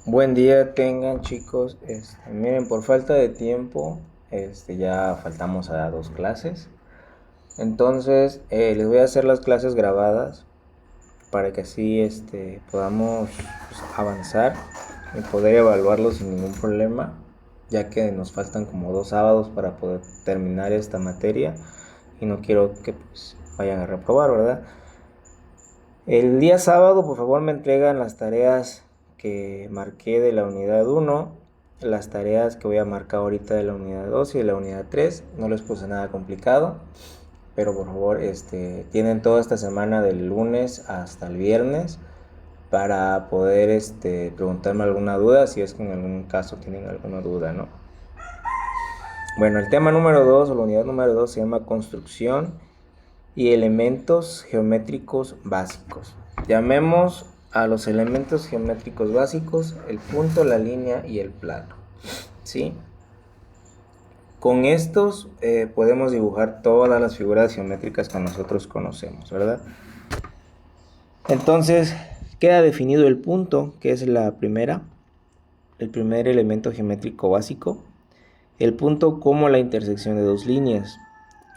Buen día tengan chicos. Miren, por falta de tiempo, ya faltamos a dos clases. Entonces, les voy a hacer las clases grabadas para que así podamos pues, avanzar y poder evaluarlo sin ningún problema, ya que nos faltan como 2 sábados para poder terminar esta materia y no quiero que pues, vayan a reprobar, ¿verdad? El día sábado, por favor, me entregan las tareas que marqué de la unidad 1, las tareas que voy a marcar ahorita de la unidad 2 y de la unidad 3. No les puse nada complicado, pero por favor, tienen toda esta semana del lunes hasta el viernes para poder preguntarme alguna duda, si es que en algún caso tienen alguna duda, ¿no? Bueno, el tema número 2 o la unidad número 2 se llama construcción y elementos geométricos básicos. Llamemos a los elementos geométricos básicos el punto, la línea y el plano, ¿sí? Con estos podemos dibujar todas las figuras geométricas que nosotros conocemos, ¿verdad? Entonces queda definido el punto, que es el primer elemento geométrico básico. El punto como la intersección de dos líneas.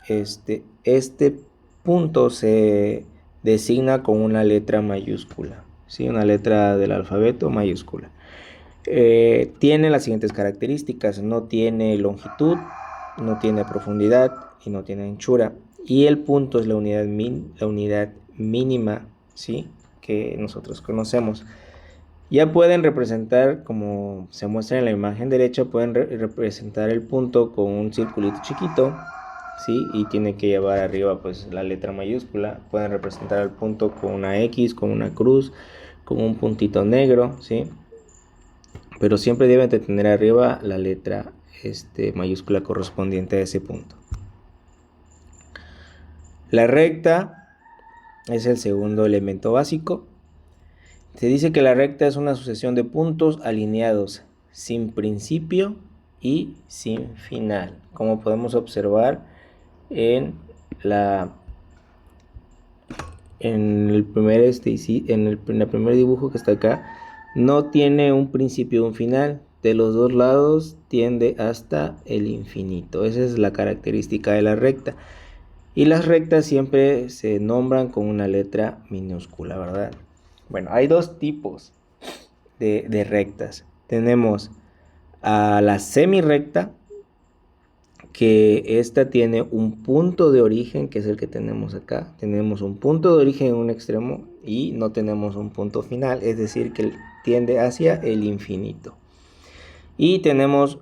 Este punto se designa con una letra mayúscula, ¿sí? Una letra del alfabeto mayúscula. Tiene las siguientes características: no tiene longitud, no tiene profundidad y no tiene anchura. Y el punto es la unidad mínima, ¿sí? Que nosotros conocemos. Ya pueden representar, como se muestra en la imagen derecha, pueden representar el punto con un circulito chiquito, ¿sí? Y tiene que llevar arriba pues la letra mayúscula. Pueden representar el punto con una X, con una cruz, con un puntito negro, ¿sí? Pero siempre deben de tener arriba la letra mayúscula correspondiente a ese punto. La recta es el segundo elemento básico. Se dice que la recta es una sucesión de puntos alineados sin principio y sin final, como podemos observar en el primer dibujo que está acá. No tiene un principio y un final. De los dos lados tiende hasta el infinito. Esa es la característica de la recta. Y las rectas siempre se nombran con una letra minúscula, ¿verdad? Bueno, hay dos tipos de rectas. Tenemos a la semirrecta, que esta tiene un punto de origen, que es el que tenemos acá. Tenemos un punto de origen en un extremo y no tenemos un punto final, es decir, que tiende hacia el infinito. Y tenemos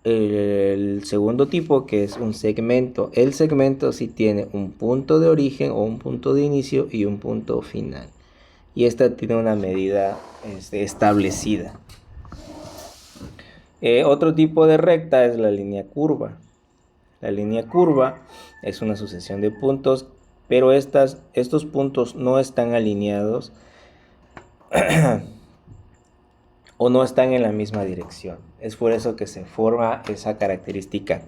el segundo tipo, que es un segmento. El segmento sí tiene un punto de origen o un punto de inicio y un punto final. Y esta tiene una medida establecida. Otro tipo de recta es la línea curva. La línea curva es una sucesión de puntos, pero estos puntos no están alineados o no están en la misma dirección. Es por eso que se forma esa característica,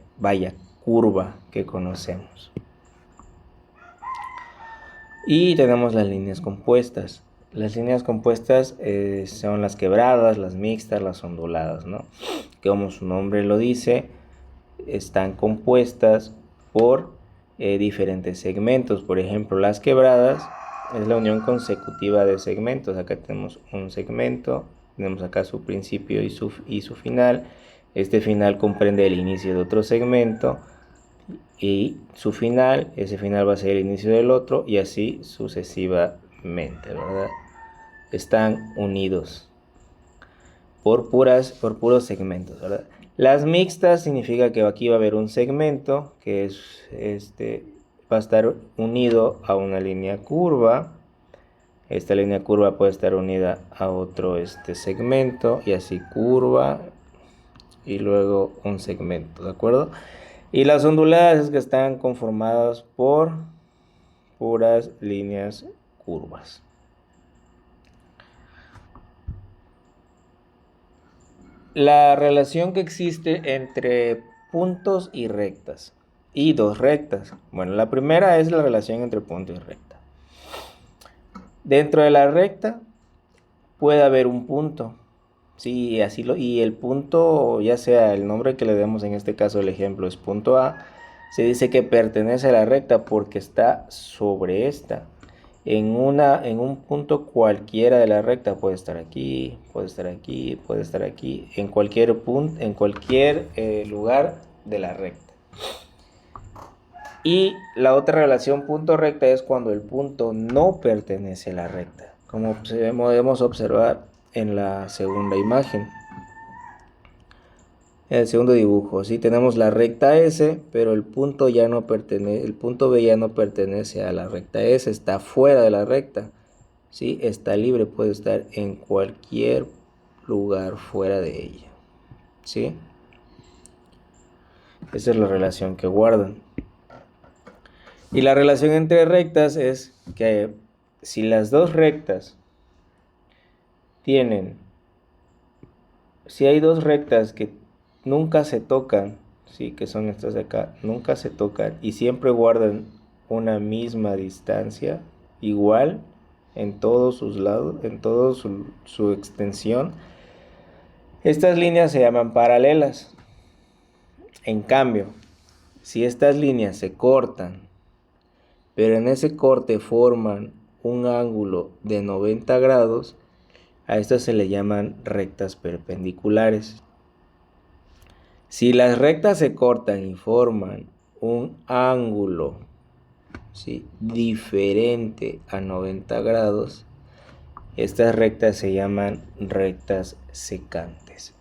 curva que conocemos. Y tenemos las líneas compuestas. Las líneas compuestas son las quebradas, las mixtas, las onduladas, ¿no? Que como su nombre lo dice, están compuestas por diferentes segmentos. Por ejemplo, las quebradas es la unión consecutiva de segmentos. Acá tenemos un segmento, tenemos acá su principio y su final. Este final comprende el inicio de otro segmento y su final, ese final va a ser el inicio del otro y así sucesivamente, ¿verdad? Están unidos por puros segmentos, ¿verdad? Las mixtas significa que aquí va a haber un segmento que va a estar unido a una línea curva. Esta línea curva puede estar unida a otro segmento y así curva y luego un segmento, ¿de acuerdo? Y las onduladas es que están conformadas por puras líneas curvas. La relación que existe entre puntos y rectas y dos rectas. Bueno, la primera es la relación entre punto y recta. Dentro de la recta puede haber un punto Sí, y el punto, ya sea el nombre que le demos, en este caso el ejemplo es punto A, se dice que pertenece a la recta porque está sobre esta. En un punto cualquiera de la recta, puede estar aquí, puede estar aquí, puede estar aquí, en cualquier punto, en cualquier lugar de la recta. Y la otra relación punto recta es cuando el punto no pertenece a la recta, como podemos observar en la segunda imagen. En el segundo dibujo, ¿sí? Tenemos la recta S, pero el punto ya no pertenece, el punto B ya no pertenece a la recta S, está fuera de la recta, ¿sí? Está libre, puede estar en cualquier lugar fuera de ella, ¿sí? Esa es la relación que guardan. Y la relación entre rectas es que si las dos rectas tienen, si hay dos rectas que nunca se tocan, sí, que son estas de acá, nunca se tocan y siempre guardan una misma distancia, igual en todos sus lados, en toda su extensión, estas líneas se llaman paralelas. En cambio, si estas líneas se cortan, pero en ese corte forman un ángulo de 90 grados, a estas se le llaman rectas perpendiculares. Si las rectas se cortan y forman un ángulo, ¿sí?, diferente a 90 grados, estas rectas se llaman rectas secantes.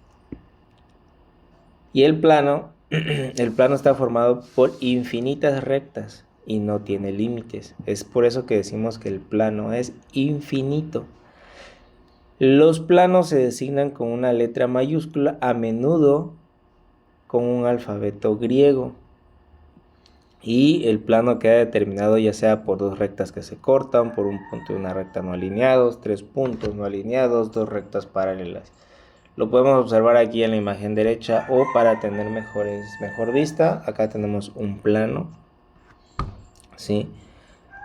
Y el plano está formado por infinitas rectas y no tiene límites. Es por eso que decimos que el plano es infinito. Los planos se designan con una letra mayúscula, a menudo con un alfabeto griego. Y el plano queda determinado ya sea por dos rectas que se cortan, por un punto de una recta no alineados, tres puntos no alineados, dos rectas paralelas. Lo podemos observar aquí en la imagen derecha, o para tener mejor vista, acá tenemos un plano, ¿sí?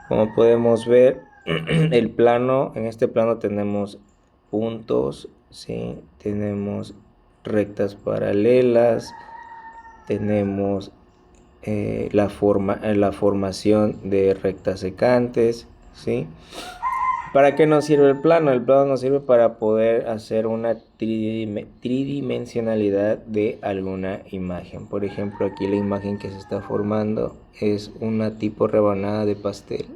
Como podemos ver, el plano, en este plano tenemos puntos, ¿sí? Tenemos rectas paralelas, tenemos la formación de rectas secantes, ¿sí? ¿Para qué nos sirve el plano? El plano nos sirve para poder hacer una tridimensionalidad de alguna imagen. Por ejemplo, aquí la imagen que se está formando es una tipo rebanada de pastel,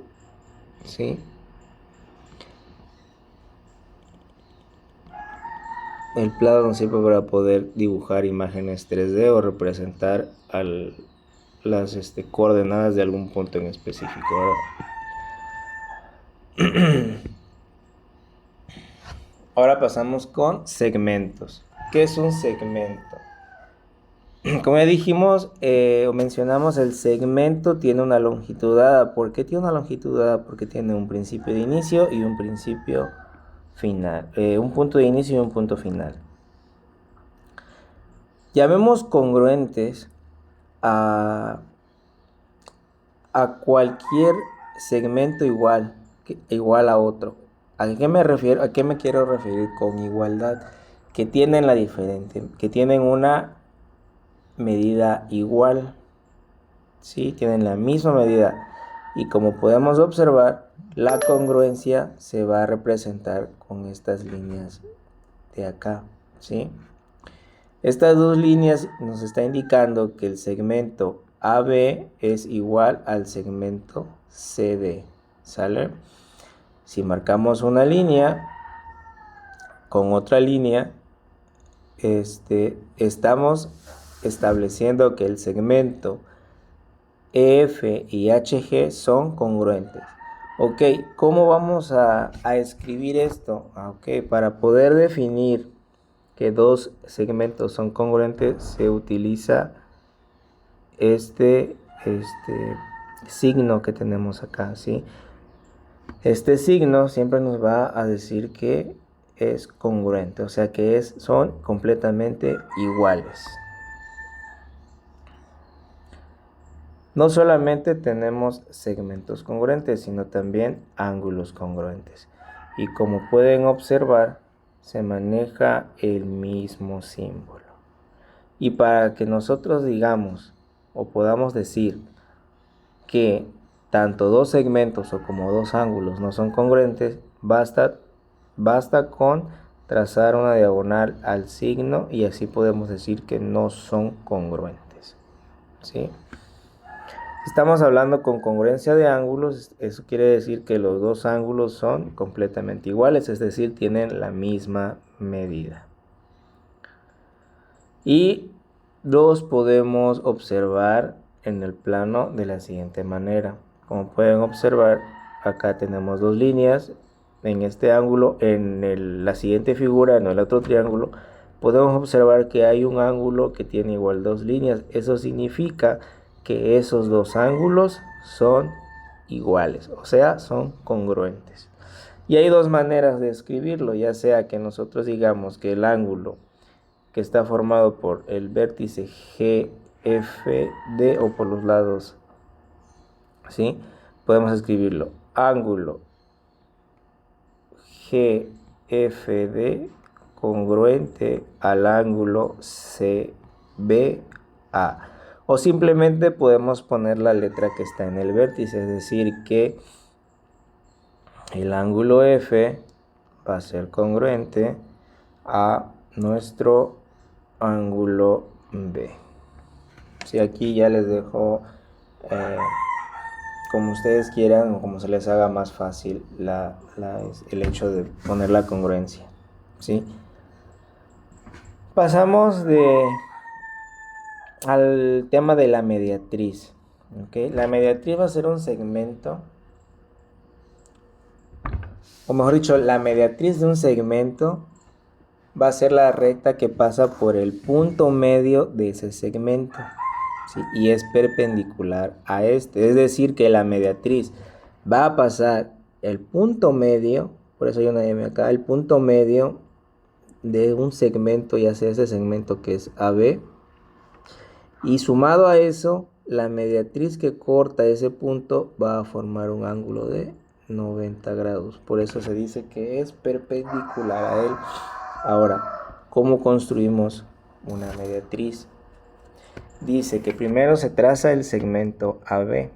¿sí? El plano nos sirve para poder dibujar imágenes 3D o representar las coordenadas de algún punto en específico, ¿verdad? Ahora pasamos con segmentos. ¿Qué es un segmento? Como ya dijimos o mencionamos, el segmento tiene una longitud dada. ¿Por qué tiene una longitud dada? Porque tiene un principio de inicio y un principio final. Un punto de inicio y un punto final. Llamemos congruentes a cualquier segmento igual a otro. ¿A qué me refiero? ¿A qué me quiero referir con igualdad? Que tienen que tienen una medida igual, ¿sí? Tienen la misma medida. Y como podemos observar, la congruencia se va a representar con estas líneas de acá, ¿sí? Estas dos líneas nos está indicando que el segmento AB es igual al segmento CD, ¿sale? Si marcamos una línea con otra línea, estamos estableciendo que el segmento EF y HG son congruentes. Ok, ¿cómo vamos a escribir esto? Ok, para poder definir que dos segmentos son congruentes, se utiliza este signo que tenemos acá, ¿sí? Este signo siempre nos va a decir que es congruente, o sea que son completamente iguales. No solamente tenemos segmentos congruentes, sino también ángulos congruentes. Y como pueden observar, se maneja el mismo símbolo. Y para que nosotros digamos o podamos decir que tanto dos segmentos o como dos ángulos no son congruentes, basta con trazar una diagonal al signo y así podemos decir que no son congruentes, ¿sí? Estamos hablando con congruencia de ángulos, eso quiere decir que los dos ángulos son completamente iguales, es decir, tienen la misma medida. Y los podemos observar en el plano de la siguiente manera. Como pueden observar, acá tenemos dos líneas. En este ángulo, en la siguiente figura, en el otro triángulo, podemos observar que hay un ángulo que tiene igual dos líneas. Eso significa que esos dos ángulos son iguales, o sea, son congruentes. Y hay dos maneras de escribirlo, ya sea que nosotros digamos que el ángulo que está formado por el vértice GFD o por los lados, ¿sí? Podemos escribirlo ángulo GFD congruente al ángulo CBA. O simplemente podemos poner la letra que está en el vértice, es decir, que el ángulo F va a ser congruente a nuestro ángulo B. Sí, aquí ya les dejo como ustedes quieran o como se les haga más fácil el hecho de poner la congruencia, ¿sí? Pasamos al tema de la mediatriz, ¿okay? La mediatriz va a ser un segmento, o mejor dicho, la mediatriz de un segmento va a ser la recta que pasa por el punto medio de ese segmento, ¿sí? Y es perpendicular a este, es decir que la mediatriz va a pasar el punto medio, por eso hay una M acá, el punto medio de un segmento, ya sea ese segmento que es AB, y sumado a eso, la mediatriz que corta ese punto va a formar un ángulo de 90 grados, por eso se dice que es perpendicular a él. Ahora, ¿cómo construimos una mediatriz? Dice que primero se traza el segmento AB.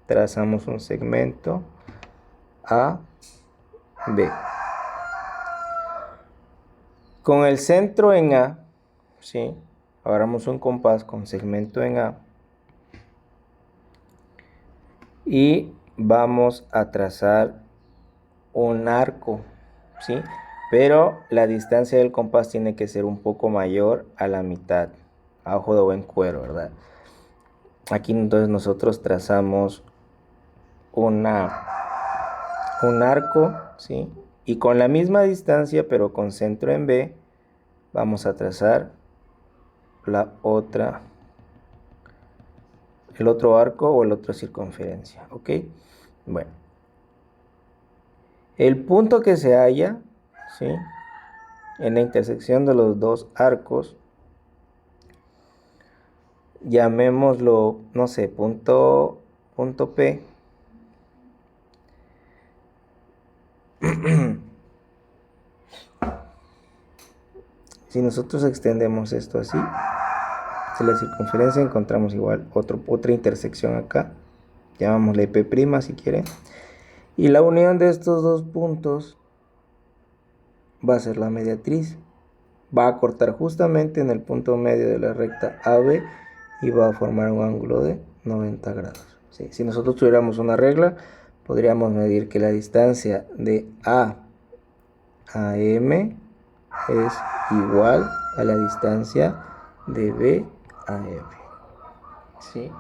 Trazamos un segmento AB. Con el centro en A, ¿sí? Agarramos un compás con segmento en A. Y vamos a trazar un arco, ¿sí? Pero la distancia del compás tiene que ser un poco mayor a la mitad, a ojo de buen cuero, ¿verdad? Aquí entonces nosotros trazamos un arco, ¿sí? Y con la misma distancia, pero con centro en B, vamos a trazar el otro arco o la otra circunferencia, ¿ok? Bueno, el punto que se halla, ¿sí? En la intersección de los dos arcos, llamémoslo, no sé, punto P. Si nosotros extendemos esto así, de la circunferencia encontramos igual otra intersección acá, llamámosle P' si quieren, y la unión de estos dos puntos va a ser la mediatriz. Va a cortar justamente en el punto medio de la recta AB y va a formar un ángulo de 90 grados. ¿Sí? Si nosotros tuviéramos una regla, podríamos medir que la distancia de A a M es igual a la distancia de B a M. ¿Sí?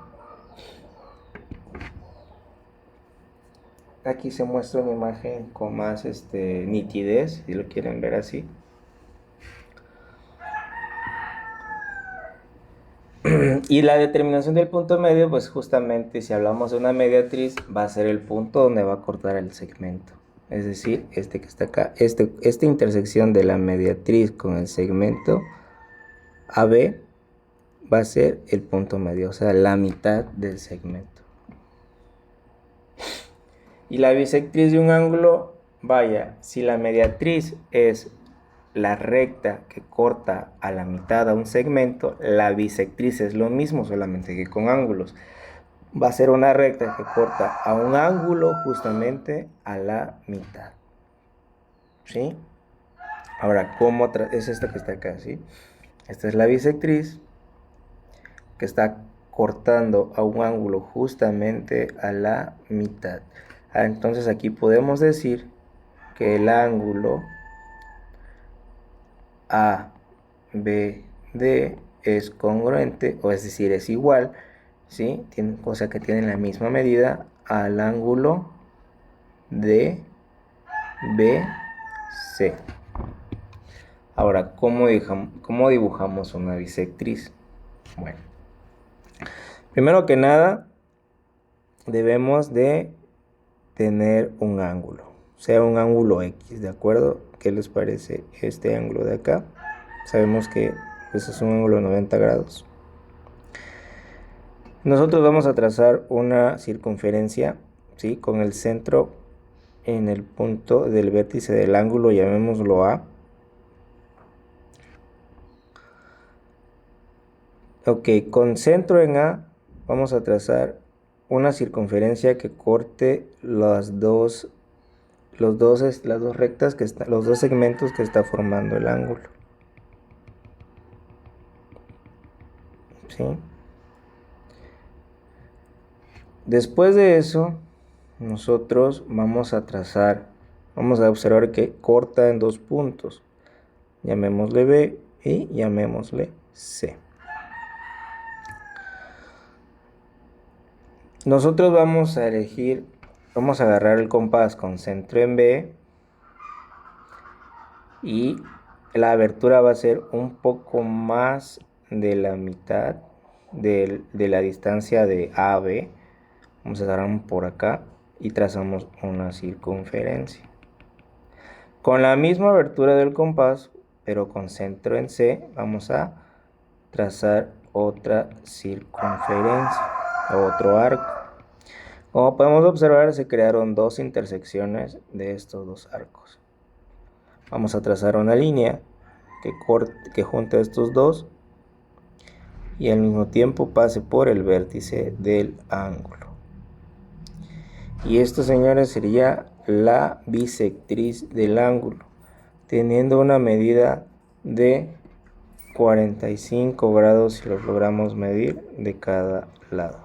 Aquí se muestra una imagen con más nitidez, si lo quieren ver así. Y la determinación del punto medio, pues justamente si hablamos de una mediatriz, va a ser el punto donde va a cortar el segmento. Es decir, este que está acá, esta intersección de la mediatriz con el segmento AB va a ser el punto medio, o sea, la mitad del segmento. Y la bisectriz de un ángulo, vaya, si la mediatriz es la recta que corta a la mitad a un segmento, la bisectriz es lo mismo, solamente que con ángulos. Va a ser una recta que corta a un ángulo justamente a la mitad. ¿Sí? Ahora, ¿cómo es esta que está acá? ¿Sí? Esta es la bisectriz que está cortando a un ángulo justamente a la mitad. Entonces aquí podemos decir que el ángulo ABD es congruente, o es decir, es igual, ¿sí? O sea que tienen la misma medida al ángulo DBC. Ahora, ¿cómo dibujamos una bisectriz? Bueno, primero que nada, debemos de tener un ángulo, sea un ángulo X, ¿de acuerdo? ¿Qué les parece este ángulo de acá? Sabemos que pues, es un ángulo de 90 grados. Nosotros vamos a trazar una circunferencia, ¿sí? Con el centro en el punto del vértice del ángulo, llamémoslo A. Ok, con centro en A vamos a trazar una circunferencia que corte las dos rectas los dos segmentos que está formando el ángulo. ¿Sí? Después de eso, nosotros vamos a observar que corta en dos puntos. Llamémosle B y llamémosle C. Nosotros vamos a agarrar el compás con centro en B y la abertura va a ser un poco más de la mitad de la distancia de AB. Vamos a agarrar por acá y trazamos una circunferencia. Con la misma abertura del compás, pero con centro en C, vamos a trazar otra circunferencia, otro arco. Como podemos observar, se crearon dos intersecciones de estos dos arcos. Vamos a trazar una línea que junte estos dos y al mismo tiempo pase por el vértice del ángulo. Y esto, señores, sería la bisectriz del ángulo, teniendo una medida de 45 grados si los logramos medir de cada lado.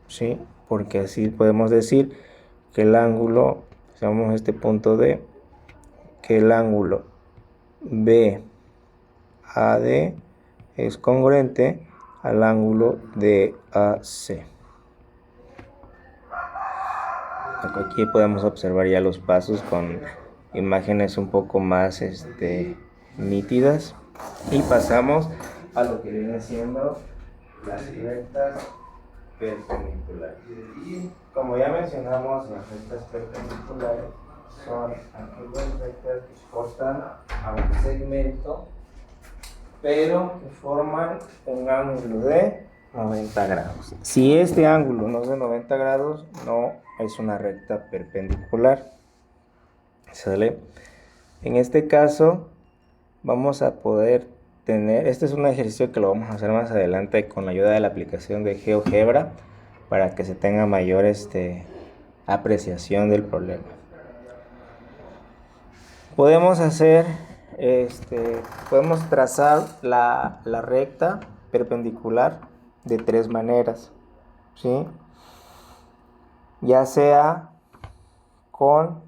¿Sí? Porque así podemos decir que el ángulo, si vamos a este punto D, que el ángulo BAD es congruente al ángulo DAC. Aquí podemos observar ya los pasos con imágenes un poco más nítidas. Y pasamos a lo que viene siendo las rectas perpendiculares. Como ya mencionamos, las rectas perpendiculares son aquellas rectas que cortan a un segmento, pero que forman un ángulo de 90 grados. Si este ángulo no es de 90 grados, no es una recta perpendicular. ¿Sale? En este caso, vamos a poder tener, este es un ejercicio que lo vamos a hacer más adelante con la ayuda de la aplicación de GeoGebra para que se tenga mayor apreciación del problema. Podemos podemos trazar la recta perpendicular de tres maneras, ¿sí? Ya sea cuando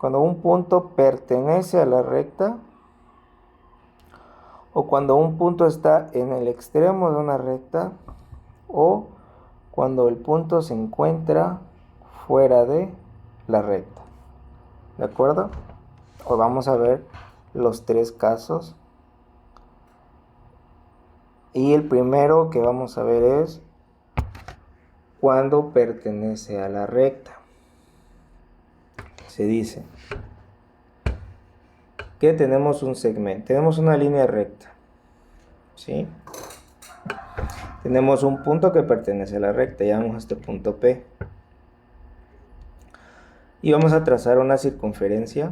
un punto pertenece a la recta, o cuando un punto está en el extremo de una recta, o cuando el punto se encuentra fuera de la recta. ¿De acuerdo? Hoy vamos a ver los tres casos. Y el primero que vamos a ver es cuando pertenece a la recta. Se dice que tenemos un segmento, tenemos una línea recta, ¿sí? Tenemos un punto que pertenece a la recta, llamamos a este punto P. y vamos a trazar una circunferencia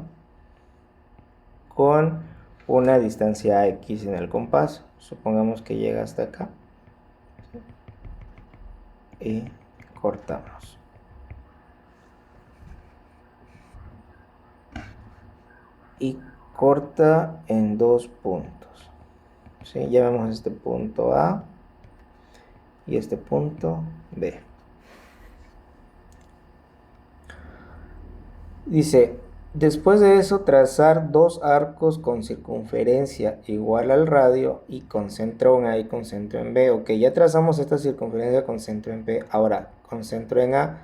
con una distancia X en el compás. Supongamos que llega hasta acá y cortamos. Y corta en 2 puntos. ¿Sí? Ya vemos este punto A y este punto B. Dice, después de eso trazar 2 arcos con circunferencia igual al radio y con centro en A y con centro en B. Ok, ya trazamos esta circunferencia con centro en B. Ahora, con centro en A,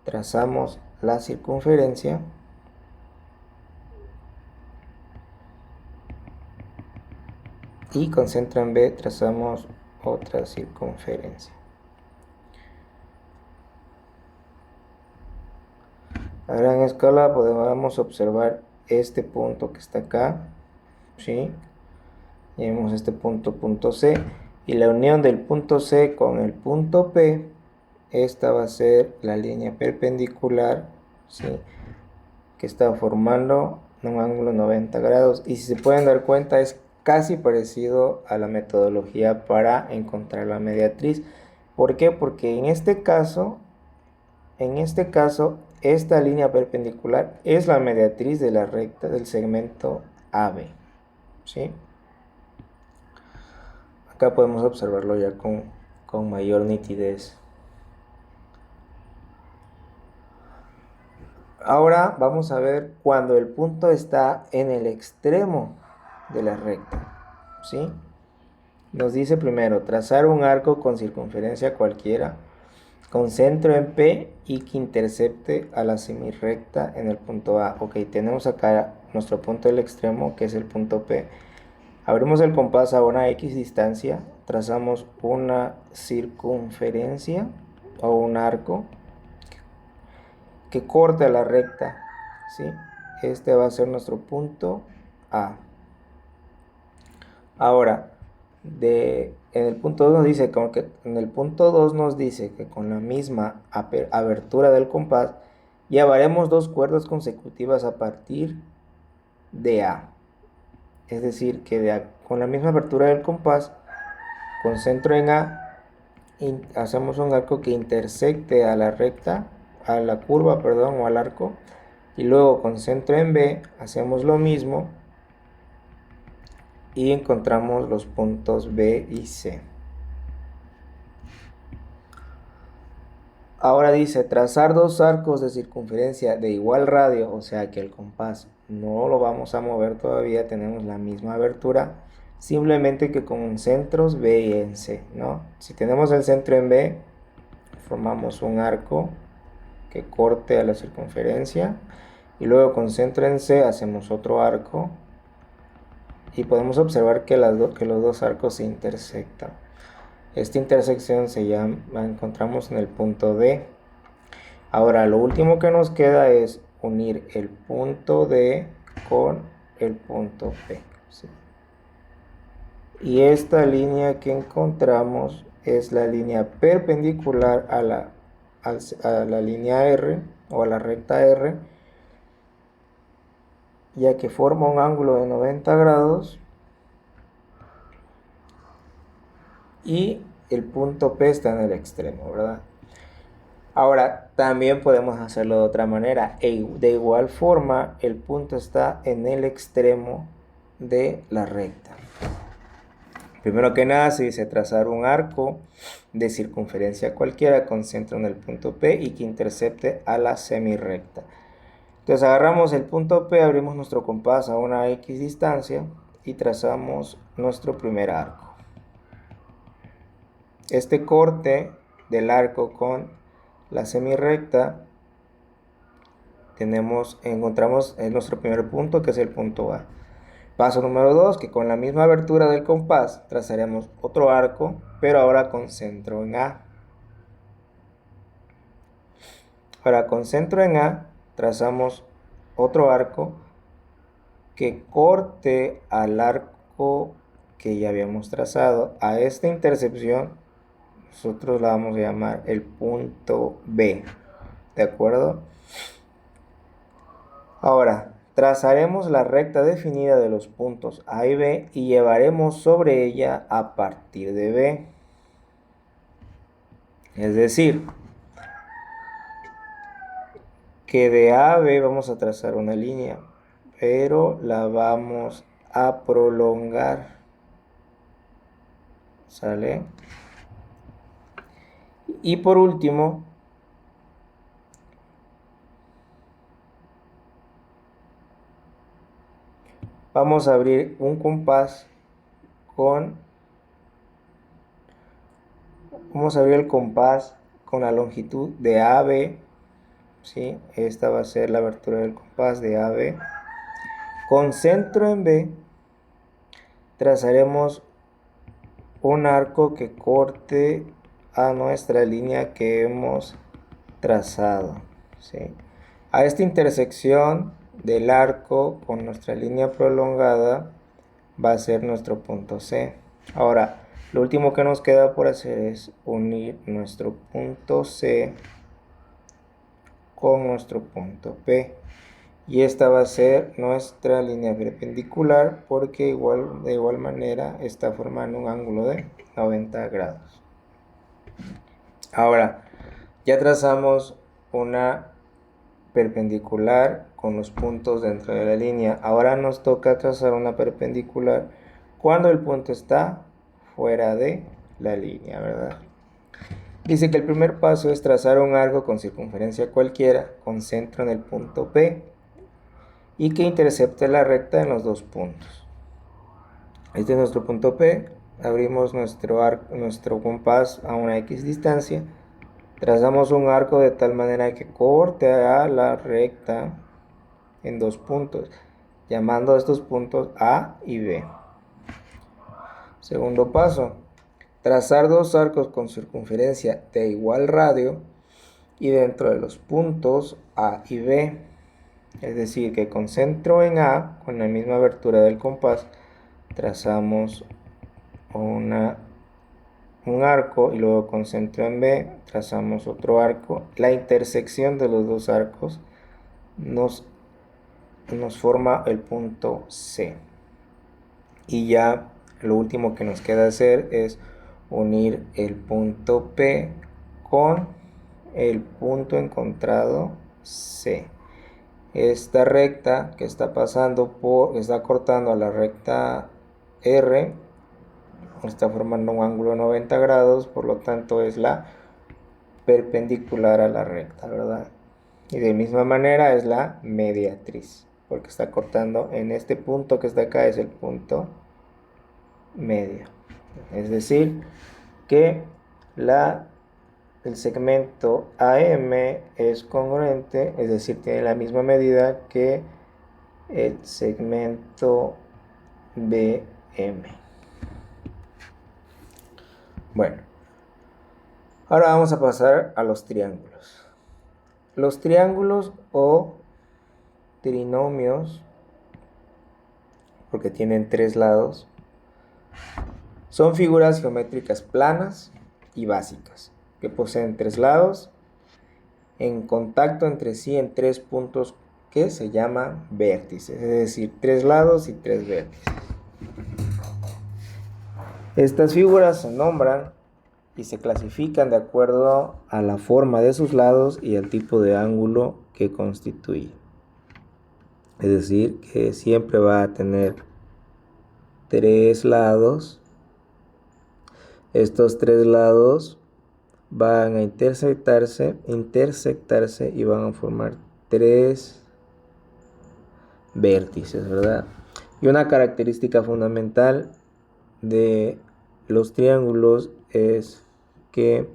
trazamos la circunferencia. Y con centro en B trazamos otra circunferencia. A gran escala podemos observar este punto que está acá, ¿sí? Y vemos este punto C, y la unión del punto C con el punto P, esta va a ser la línea perpendicular, ¿sí? Que está formando un ángulo 90 grados, y si se pueden dar cuenta es casi parecido a la metodología para encontrar la mediatriz. ¿Por qué? Porque en este caso, esta línea perpendicular es la mediatriz de la recta del segmento AB, ¿sí? Acá podemos observarlo ya con mayor nitidez. Ahora vamos a ver cuando el punto está en el extremo de la recta, ¿sí? Nos dice primero, trazar un arco con circunferencia cualquiera, con centro en P y que intercepte a la semirrecta en el punto A. Ok, tenemos acá nuestro punto del extremo, que es el punto P. Abrimos el compás a una X distancia, trazamos una circunferencia o un arco que corte la recta, ¿sí? Este va a ser nuestro punto A. Ahora, en el punto 2 nos dice que con la misma abertura del compás llevaremos 2 cuerdas consecutivas a partir de A. Es decir, que con la misma abertura del compás, con centro en A, hacemos un arco que intersecte a la recta, a la curva, perdón, o al arco, y luego con centro en B hacemos lo mismo y encontramos los puntos B y C. Ahora dice, trazar 2 arcos de circunferencia de igual radio, o sea que el compás no lo vamos a mover todavía, tenemos la misma abertura, simplemente que con centros B y en C, ¿no? Si tenemos el centro en B, formamos un arco que corte a la circunferencia, y luego con centro en C hacemos otro arco, y podemos observar que los 2 arcos se intersectan. Esta intersección la encontramos en el punto D. Ahora, lo último que nos queda es unir el punto D con el punto P, ¿sí? Y esta línea que encontramos es la línea perpendicular a la línea R o a la recta R, ya que forma un ángulo de 90 grados y el punto P está en el extremo, ¿verdad? Ahora, también podemos hacerlo de otra manera. De igual forma, el punto está en el extremo de la recta. Primero que nada, se dice trazar un arco de circunferencia cualquiera con centro en el punto P y que intercepte a la semirrecta. Entonces agarramos el punto P, abrimos nuestro compás a una X distancia y trazamos nuestro primer arco. Este corte del arco con la semirrecta encontramos en nuestro primer punto, que es el punto A. Paso número 2, que con la misma abertura del compás trazaremos otro arco, pero ahora con centro en A. Ahora con centro en A trazamos otro arco que corte al arco que ya habíamos trazado. A esta intercepción nosotros la vamos a llamar el punto B, ¿de acuerdo? Ahora, trazaremos la recta definida de los puntos A y B y llevaremos sobre ella a partir de B. Es decir, que de A a B vamos a trazar una línea, pero la vamos a prolongar. ¿Sale? Y por último, vamos a abrir un compás vamos a abrir el compás con la longitud de AB, ¿sí? Esta va a ser la abertura del compás de AB. Con centro en B, trazaremos un arco que corte a nuestra línea que hemos trazado, ¿sí? A esta intersección del arco con nuestra línea prolongada va a ser nuestro punto C. Ahora, lo último que nos queda por hacer es unir nuestro punto C con nuestro punto P. Y esta va a ser nuestra línea perpendicular porque de igual manera está formando un ángulo de 90 grados. Ahora, ya trazamos una perpendicular con los puntos dentro de la línea. Ahora nos toca trazar una perpendicular cuando el punto está fuera de la línea, ¿verdad? Dice que el primer paso es trazar un arco con circunferencia cualquiera, con centro en el punto P, y que intercepte la recta en los dos puntos. Este es nuestro punto P. Abrimos nuestro compás a una X distancia. Trazamos un arco de tal manera que corte a la recta en dos puntos, llamando a estos puntos A y B. Segundo paso, trazar dos arcos con circunferencia de igual radio y dentro de los puntos A y B. Es decir, que con centro en A, con la misma abertura del compás, trazamos un arco y luego con centro en B trazamos otro arco. La intersección de los dos arcos nos forma el punto C. Y ya lo último que nos queda hacer es unir el punto P con el punto encontrado C. Esta recta que está está cortando a la recta R, está formando un ángulo de 90 grados, por lo tanto es la perpendicular a la recta, ¿verdad? Y de misma manera es la mediatriz, porque está cortando en este punto que está acá, es el punto medio. Es decir, que el segmento AM es congruente, es decir, tiene la misma medida que el segmento BM. Bueno, ahora vamos a pasar a los triángulos. Los triángulos o trinomios, porque tienen tres lados, son figuras geométricas planas y básicas, que poseen tres lados en contacto entre sí en tres puntos que se llaman vértices, es decir, tres lados y tres vértices. Estas figuras se nombran y se clasifican de acuerdo a la forma de sus lados y al tipo de ángulo que constituye. Es decir, que siempre va a tener tres lados. Estos tres lados van a intersectarse y van a formar tres vértices, ¿verdad? Y una característica fundamental de los triángulos es que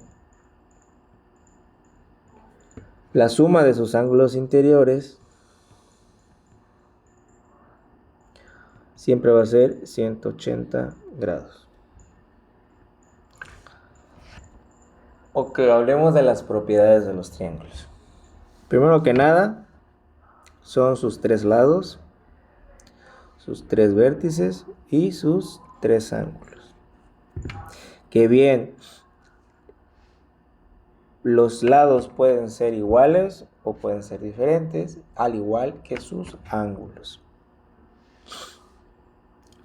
la suma de sus ángulos interiores siempre va a ser 180 grados. Ok, hablemos de las propiedades de los triángulos. Primero que nada, son sus tres lados, sus tres vértices y sus tres ángulos. Que bien, los lados pueden ser iguales o pueden ser diferentes, al igual que sus ángulos.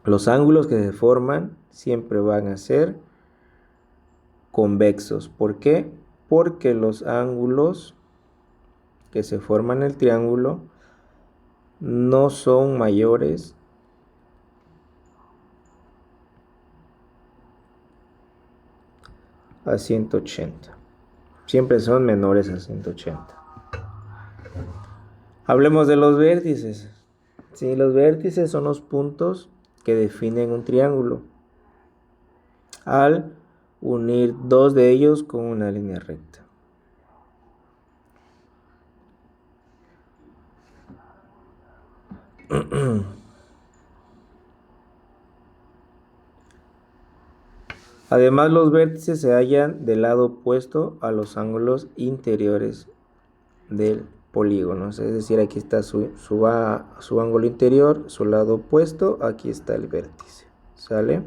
Los ángulos que se forman siempre van a ser convexos. ¿Por qué? Porque los ángulos que se forman en el triángulo no son mayores a 180. Siempre son menores a 180. Hablemos de los vértices. Sí, los vértices son los puntos que definen un triángulo al unir dos de ellos con una línea recta. Además, los vértices se hallan del lado opuesto a los ángulos interiores del polígono. Es decir, aquí está su ángulo interior, su lado opuesto, aquí está el vértice. ¿Sale?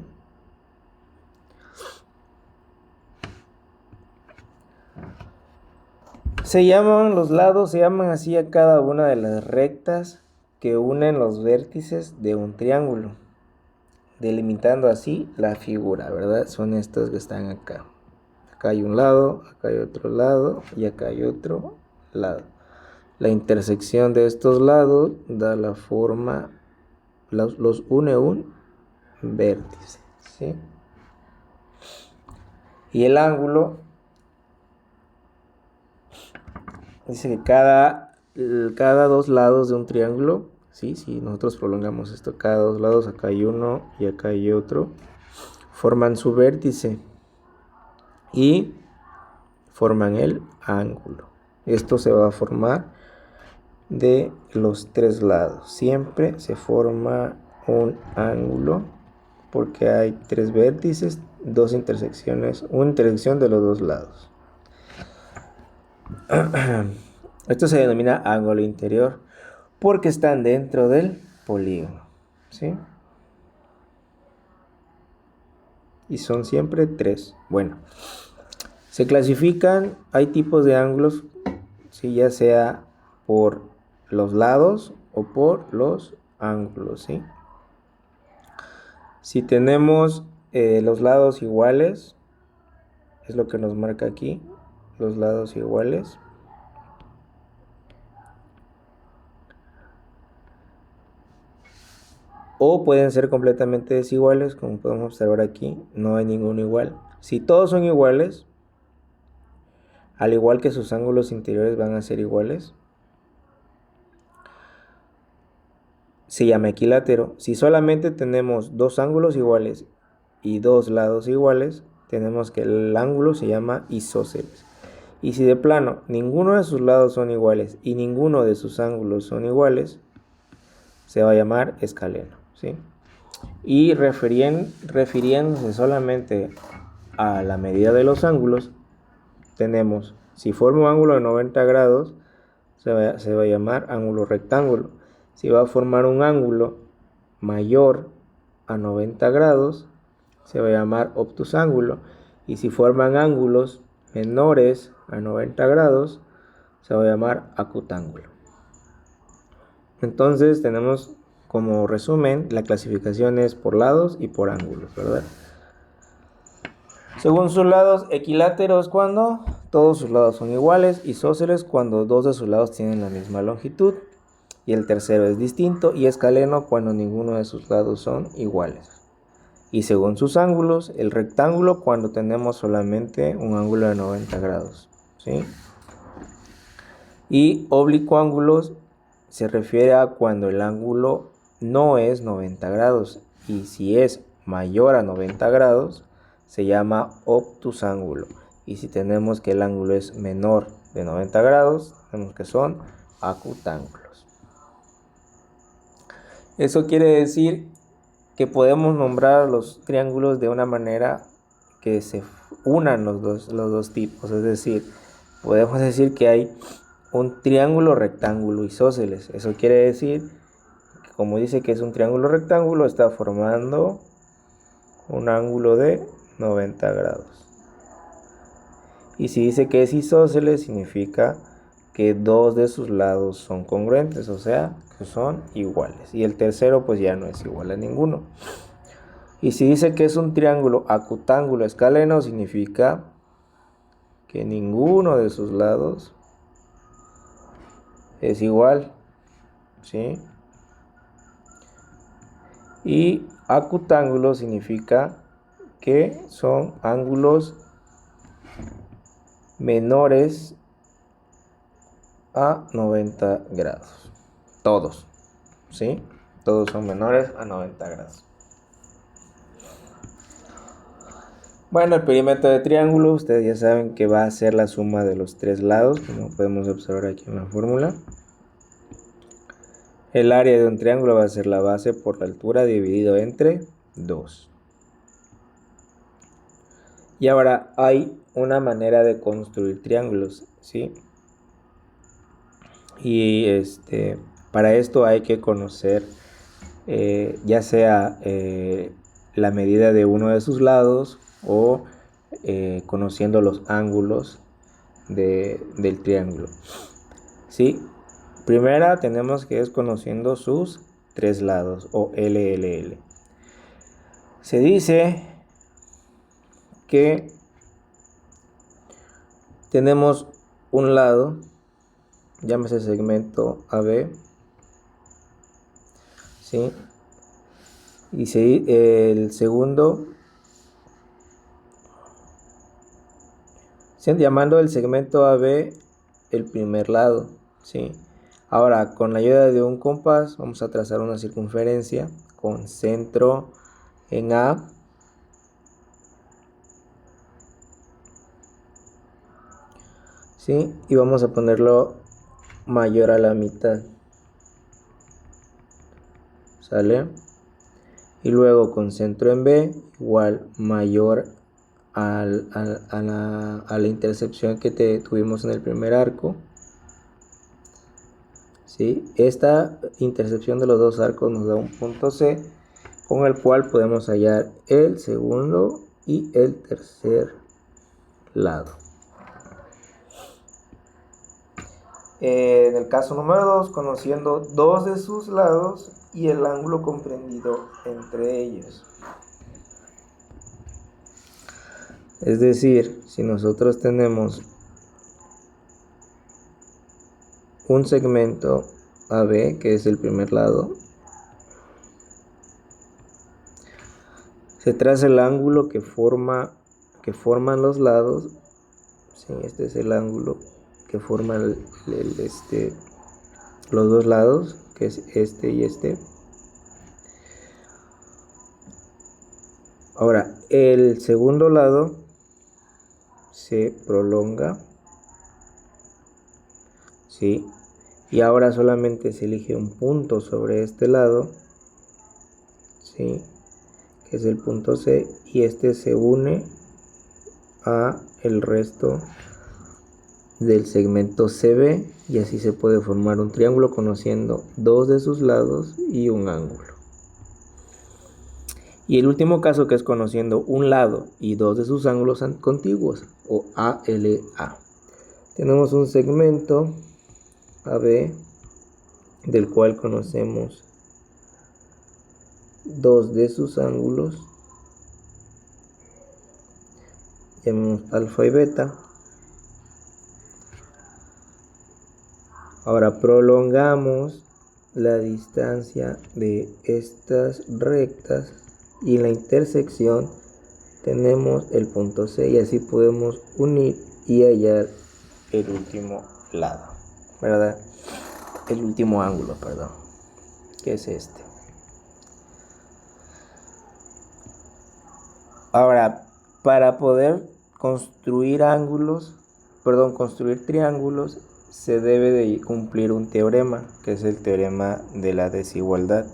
Los lados se llaman así a cada una de las rectas que unen los vértices de un triángulo, delimitando así la figura, ¿verdad? Son estas que están acá. Acá hay un lado, acá hay otro lado y acá hay otro lado. La intersección de estos lados da la forma, los une un vértice, ¿sí? Y el ángulo dice que cada dos lados de un triángulo, ¿sí? Si nosotros prolongamos esto, cada dos lados, acá hay uno y acá hay otro, forman su vértice y forman el ángulo. Esto se va a formar de los tres lados. Siempre se forma un ángulo porque hay tres vértices, dos intersecciones, una intersección de los dos lados. Esto se denomina ángulo interior porque están dentro del polígono, ¿sí? Y son siempre tres. Bueno, se clasifican, hay tipos de ángulos, ¿sí? Ya sea por los lados o por los ángulos, ¿sí? Si tenemos los lados iguales, es lo que nos marca aquí, los lados iguales. O pueden ser completamente desiguales, como podemos observar aquí, no hay ninguno igual. Si todos son iguales, al igual que sus ángulos interiores van a ser iguales, se llama equilátero. Si solamente tenemos dos ángulos iguales y dos lados iguales, tenemos que el ángulo se llama isósceles. Y si de plano ninguno de sus lados son iguales y ninguno de sus ángulos son iguales, se va a llamar escaleno, ¿sí? Y refiriéndose solamente a la medida de los ángulos, tenemos, si forma un ángulo de 90 grados, se va a llamar ángulo rectángulo. Si va a formar un ángulo mayor a 90 grados, se va a llamar obtusángulo. Y si forman ángulos menores a 90 grados, se va a llamar acutángulo. Entonces tenemos como resumen, la clasificación es por lados y por ángulos, ¿verdad? Según sus lados, equiláteros cuando todos sus lados son iguales, isósceles cuando dos de sus lados tienen la misma longitud y el tercero es distinto, y escaleno cuando ninguno de sus lados son iguales. Y según sus ángulos, el rectángulo cuando tenemos solamente un ángulo de 90 grados, ¿sí? Y oblicuo ángulos se refiere a cuando el ángulo no es 90 grados, y si es mayor a 90 grados se llama obtusángulo, y si tenemos que el ángulo es menor de 90 grados tenemos que son acutángulos. Eso quiere decir que podemos nombrar los triángulos de una manera que se unan los dos tipos, es decir, podemos decir que hay un triángulo rectángulo isósceles. Eso quiere decir que, como dice que es un triángulo rectángulo, está formando un ángulo de 90 grados. Y si dice que es isósceles, significa que dos de sus lados son congruentes, o sea, que son iguales. Y el tercero pues ya no es igual a ninguno. Y si dice que es un triángulo acutángulo escaleno, significa que ninguno de sus lados es igual, ¿sí? Y acutángulo significa que son ángulos menores a 90 grados. Todos, ¿sí? Todos son menores a 90 grados. Bueno, el perímetro de triángulo, ustedes ya saben que va a ser la suma de los tres lados, como podemos observar aquí en la fórmula. El área de un triángulo va a ser la base por la altura dividido entre 2. Y ahora hay una manera de construir triángulos, ¿sí? Y para esto hay que conocer ya sea la medida de uno de sus lados o conociendo los ángulos del triángulo, ¿sí? Primera tenemos que es conociendo sus tres lados o LLL. Se dice que tenemos un lado, llámese segmento AB, ¿sí? Y el segundo, llamando el segmento AB el primer lado, ¿sí? Ahora, con la ayuda de un compás, vamos a trazar una circunferencia con centro en A. ¿Sí? Y vamos a ponerlo mayor a la mitad. ¿Sale? Y luego con centro en B, igual mayor a la intersección que tuvimos en el primer arco. ¿Sí? Esta intersección de los dos arcos nos da un punto C, con el cual podemos hallar el segundo y el tercer lado. En el caso número 2, conociendo dos de sus lados y el ángulo comprendido entre ellos. Es decir, si nosotros tenemos un segmento AB, que es el primer lado, se traza el ángulo que forman los lados. Sí, este es el ángulo que forma los dos lados, que es este y este. Ahora, el segundo lado se prolonga, ¿sí? Y ahora solamente se elige un punto sobre este lado, ¿sí? Que es el punto C, y este se une a el resto del segmento CB, y así se puede formar un triángulo conociendo dos de sus lados y un ángulo. Y el último caso, que es conociendo un lado y dos de sus ángulos contiguos, o ALA. Tenemos un segmento AB del cual conocemos dos de sus ángulos, llamemos alfa y beta. Ahora prolongamos la distancia de estas rectas y en la intersección tenemos el punto C, y así podemos unir y hallar el último lado, ¿verdad? El último ángulo, perdón, que es este. Ahora, para poder construir triángulos, se debe de cumplir un teorema, que es el teorema de la desigualdad,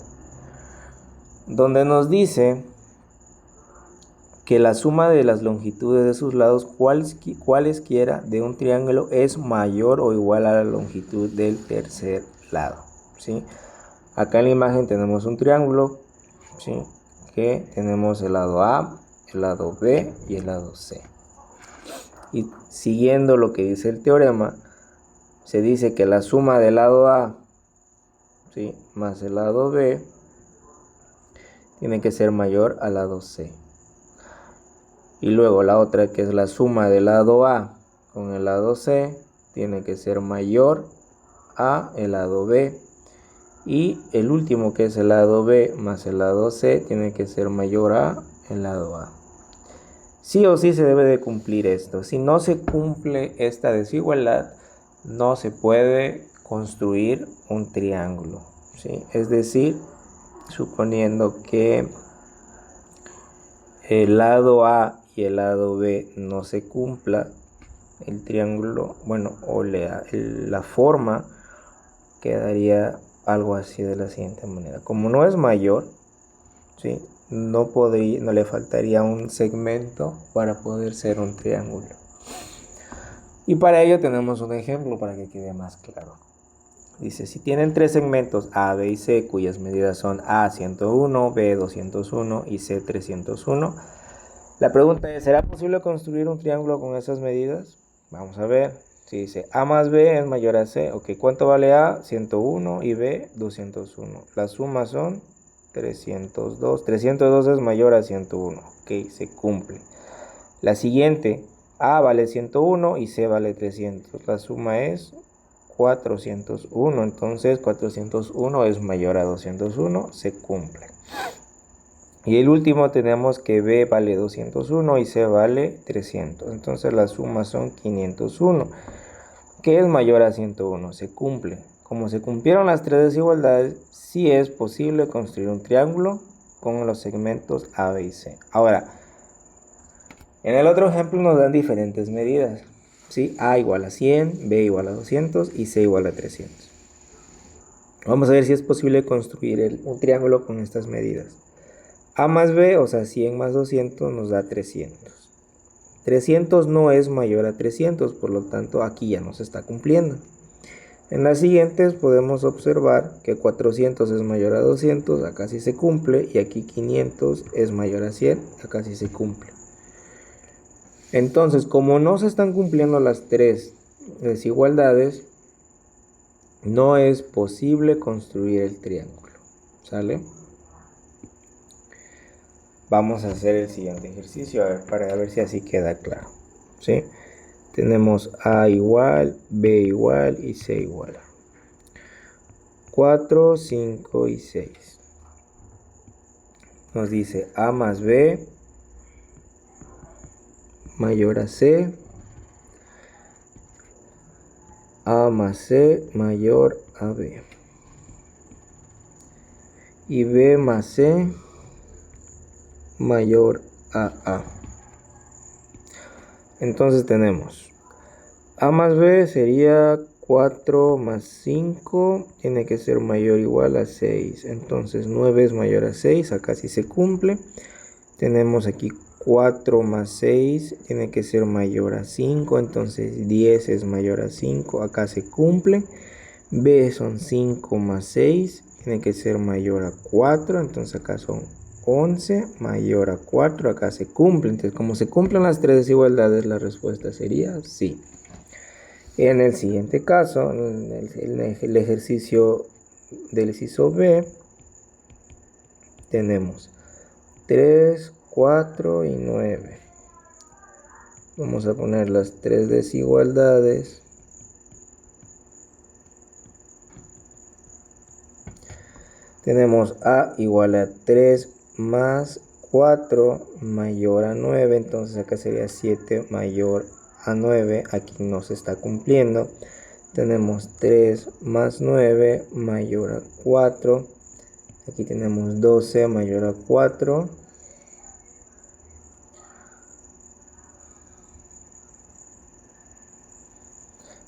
donde nos dice que la suma de las longitudes de sus lados, cualesquiera de un triángulo, es mayor o igual a la longitud del tercer lado, ¿sí? Acá en la imagen tenemos un triángulo, ¿sí? Que tenemos el lado A, el lado B y el lado C. Y siguiendo lo que dice el teorema, se dice que la suma del lado A, ¿sí?, más el lado B tiene que ser mayor al lado C. Y luego la otra, que es la suma del lado A con el lado C, tiene que ser mayor a el lado B. Y el último, que es el lado B más el lado C, tiene que ser mayor a el lado A. Sí o sí se debe de cumplir esto. Si no se cumple esta desigualdad, no se puede construir un triángulo, ¿sí? Es decir, suponiendo que el lado A y el lado B no se cumpla, el triángulo, bueno, o la forma quedaría algo así de la siguiente manera. Como no es mayor, ¿sí?, no le faltaría un segmento para poder ser un triángulo. Y para ello tenemos un ejemplo para que quede más claro. Dice, si tienen tres segmentos A, B y C, cuyas medidas son A 101, B 201 y C 301, la pregunta es, ¿será posible construir un triángulo con esas medidas? Vamos a ver. Si dice A más B es mayor a C, ok, ¿cuánto vale A? 101 y B 201. Las sumas son 302. 302 es mayor a 101, ok, se cumple. La siguiente, A vale 101 y C vale 300. La suma es 401, entonces 401 es mayor a 201, se cumple. Y el último tenemos que B vale 201 y C vale 300. Entonces las sumas son 501, que es mayor a 101. Se cumple. Como se cumplieron las tres desigualdades, sí es posible construir un triángulo con los segmentos A, B y C. Ahora, en el otro ejemplo nos dan diferentes medidas, ¿sí? A igual a 100, B igual a 200 y C igual a 300. Vamos a ver si es posible construir un triángulo con estas medidas. A más B, o sea, 100 más 200 nos da 300. 300 no es mayor a 300, por lo tanto aquí ya no se está cumpliendo. En las siguientes podemos observar que 400 es mayor a 200, acá sí se cumple, y aquí 500 es mayor a 100, acá sí se cumple. Entonces, como no se están cumpliendo las tres desigualdades, no es posible construir el triángulo, ¿sale? Vamos a hacer el siguiente ejercicio, para ver si así queda claro, ¿sí? Tenemos A igual, B igual y C igual. 4, 5 y 6. Nos dice A más B mayor a C. A más C mayor a B. Y B más C mayor a A. Entonces tenemos A más B sería 4 más 5, tiene que ser mayor o igual a 6. Entonces 9 es mayor a 6, acá sí se cumple. Tenemos aquí 4 más 6, tiene que ser mayor a 5. Entonces 10 es mayor a 5, acá se cumple. B son 5 más 6, tiene que ser mayor a 4. Entonces acá son 11 mayor a 4, acá se cumple. Entonces, como se cumplen las tres desigualdades, la respuesta sería sí. En el siguiente caso, en el ejercicio del inciso B, tenemos 3, 4 y 9. Vamos a poner las tres desigualdades. Tenemos A igual a 3 más 4 mayor a 9, entonces acá sería 7 mayor a 9, aquí no se está cumpliendo. Tenemos 3 más 9 mayor a 4, aquí tenemos 12 mayor a 4.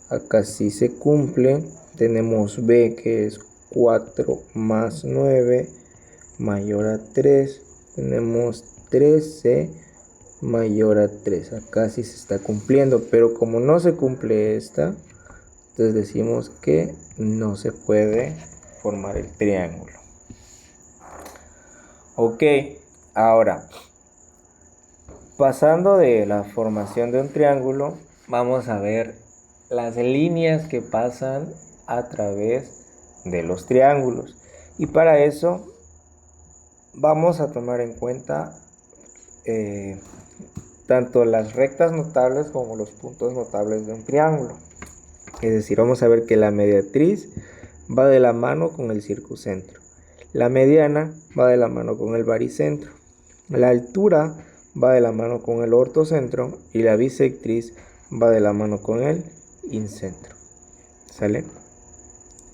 Acá sí se cumple. Tenemos B, que es 4 más 9 mayor a 3. Tenemos 13 mayor a 3. Acá sí se está cumpliendo, pero como no se cumple esta, entonces decimos que no se puede formar el triángulo. Ok, ahora, pasando de la formación de un triángulo, vamos a ver las líneas que pasan a través de los triángulos. Y para eso vamos a tomar en cuenta tanto las rectas notables como los puntos notables de un triángulo. Es decir, vamos a ver que la mediatriz va de la mano con el circuncentro. La mediana va de la mano con el baricentro. La altura va de la mano con el ortocentro y la bisectriz va de la mano con el incentro. ¿Sale?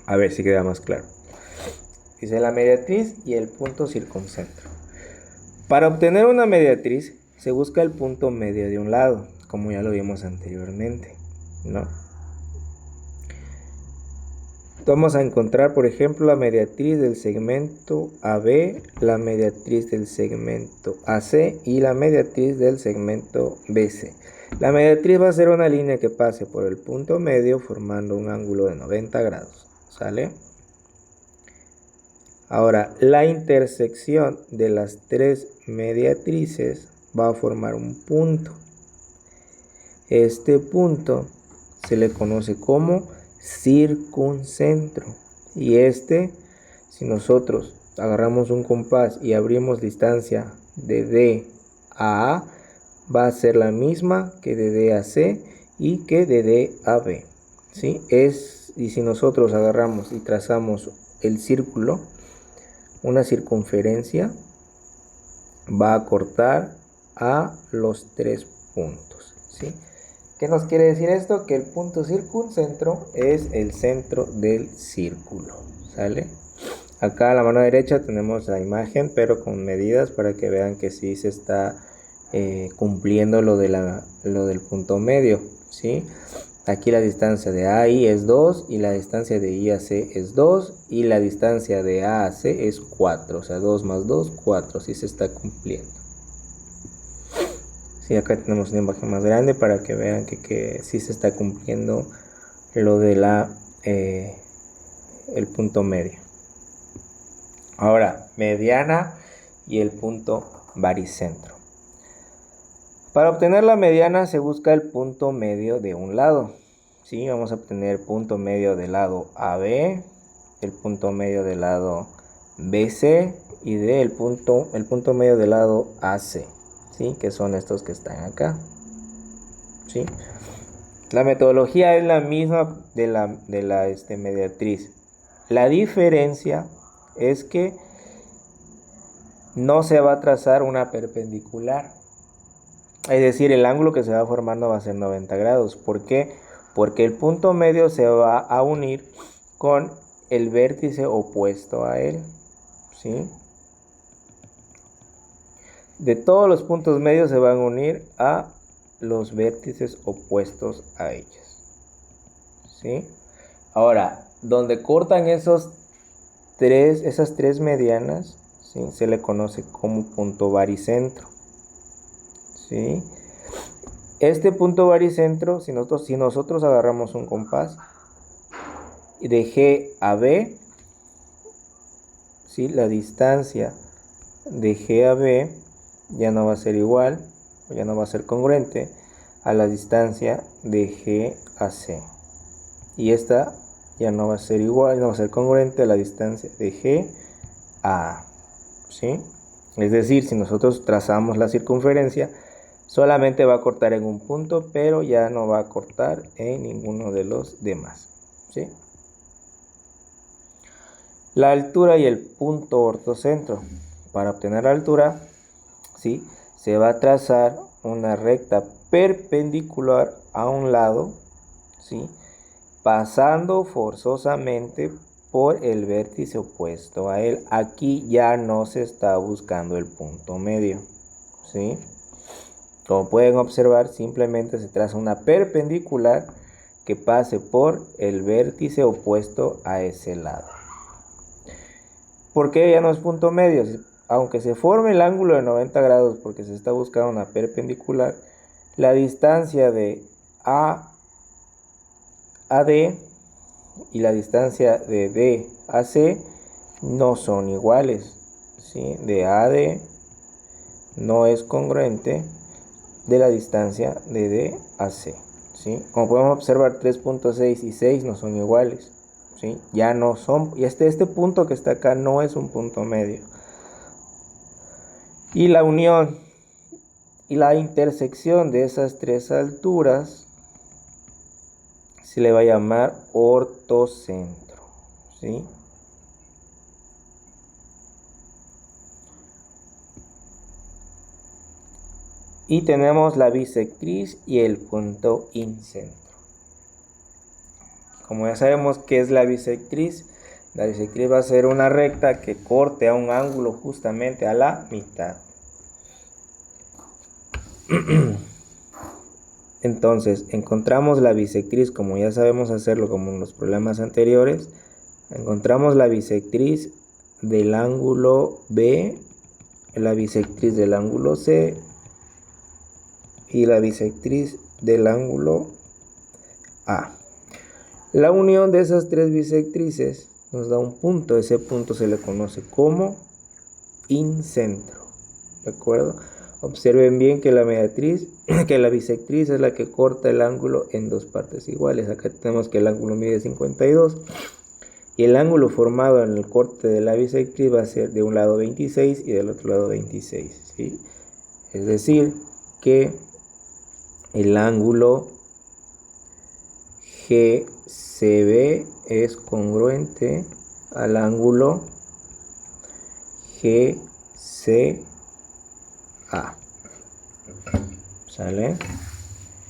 A ver si queda más claro. Dice la mediatriz y el punto circuncentro. Para obtener una mediatriz se busca el punto medio de un lado, como ya lo vimos anteriormente, ¿no? Vamos a encontrar, por ejemplo, la mediatriz del segmento AB, la mediatriz del segmento AC y la mediatriz del segmento BC. La mediatriz va a ser una línea que pase por el punto medio formando un ángulo de 90 grados. ¿Sale? Ahora, la intersección de las tres mediatrices va a formar un punto. Este punto se le conoce como circuncentro. Y si nosotros agarramos un compás y abrimos distancia de D a A, va a ser la misma que de D a C y que de D a B. ¿Sí? Y si nosotros agarramos y trazamos el círculo, una circunferencia va a cortar a los tres puntos. ¿Sí? ¿Qué nos quiere decir esto? Que el punto circuncentro es el centro del círculo. ¿Sale? Acá a la mano derecha tenemos la imagen, pero con medidas para que vean que sí se está cumpliendo lo del punto medio. ¿Sí? Aquí la distancia de A a I es 2 y la distancia de I a C es 2 y la distancia de A a C es 4. O sea, 2 más 2, 4. Sí se está cumpliendo. Sí, acá tenemos una imagen más grande para que vean que sí se está cumpliendo lo de el punto medio. Ahora, mediana y el punto baricentro. Para obtener la mediana se busca el punto medio de un lado. ¿Sí? Vamos a obtener punto medio del lado AB, el punto medio del lado BC y el punto medio del lado AC. ¿Sí? Que son estos que están acá. ¿Sí? La metodología es la misma de la mediatriz. La diferencia es que no se va a trazar una perpendicular. Es decir, el ángulo que se va formando va a ser 90 grados. ¿Por qué? Porque el punto medio se va a unir con el vértice opuesto a él. ¿Sí? De todos los puntos medios se van a unir a los vértices opuestos a ellos. ¿Sí? Ahora, donde cortan esas tres medianas, ¿sí? Se le conoce como punto baricentro. ¿Sí? Este punto baricentro, si nosotros agarramos un compás de G a B, ¿sí? La distancia de G a B ya no va a ser igual, o ya no va a ser congruente a la distancia de G a C. Y esta ya no va a ser igual, no va a ser congruente a la distancia de G a A. ¿Sí? Es decir, si nosotros trazamos la circunferencia, solamente va a cortar en un punto, pero ya no va a cortar en ninguno de los demás. ¿Sí? La altura y el punto ortocentro. Para obtener la altura, ¿sí? Se va a trazar una recta perpendicular a un lado, ¿sí? Pasando forzosamente por el vértice opuesto a él. Aquí ya no se está buscando el punto medio, ¿sí? Como pueden observar, simplemente se traza una perpendicular que pase por el vértice opuesto a ese lado. ¿Por qué ya no es punto medio? Aunque se forme el ángulo de 90 grados porque se está buscando una perpendicular, la distancia de A a D y la distancia de D a C no son iguales. ¿Sí? De A a D no es congruente de la distancia de D a C. ¿sí? Como podemos observar, 3.6 y 6 no son iguales, ¿sí? Ya no son, y este punto que está acá no es un punto medio. Y la unión y la intersección de esas tres alturas se le va a llamar ortocentro, ¿sí? Y tenemos la bisectriz y el punto incentro. Como ya sabemos qué es la bisectriz va a ser una recta que corte a un ángulo justamente a la mitad. Entonces, encontramos la bisectriz, como ya sabemos hacerlo como en los problemas anteriores. Encontramos la bisectriz del ángulo B, la bisectriz del ángulo C y la bisectriz del ángulo A. La unión de esas tres bisectrices nos da un punto. Ese punto se le conoce como incentro. ¿De acuerdo? Observen bien que la bisectriz es la que corta el ángulo en dos partes iguales. Acá tenemos que el ángulo mide 52 y el ángulo formado en el corte de la bisectriz va a ser de un lado 26 y del otro lado 26, ¿sí? Es decir, que el ángulo GCB es congruente al ángulo GCA. ¿Sale?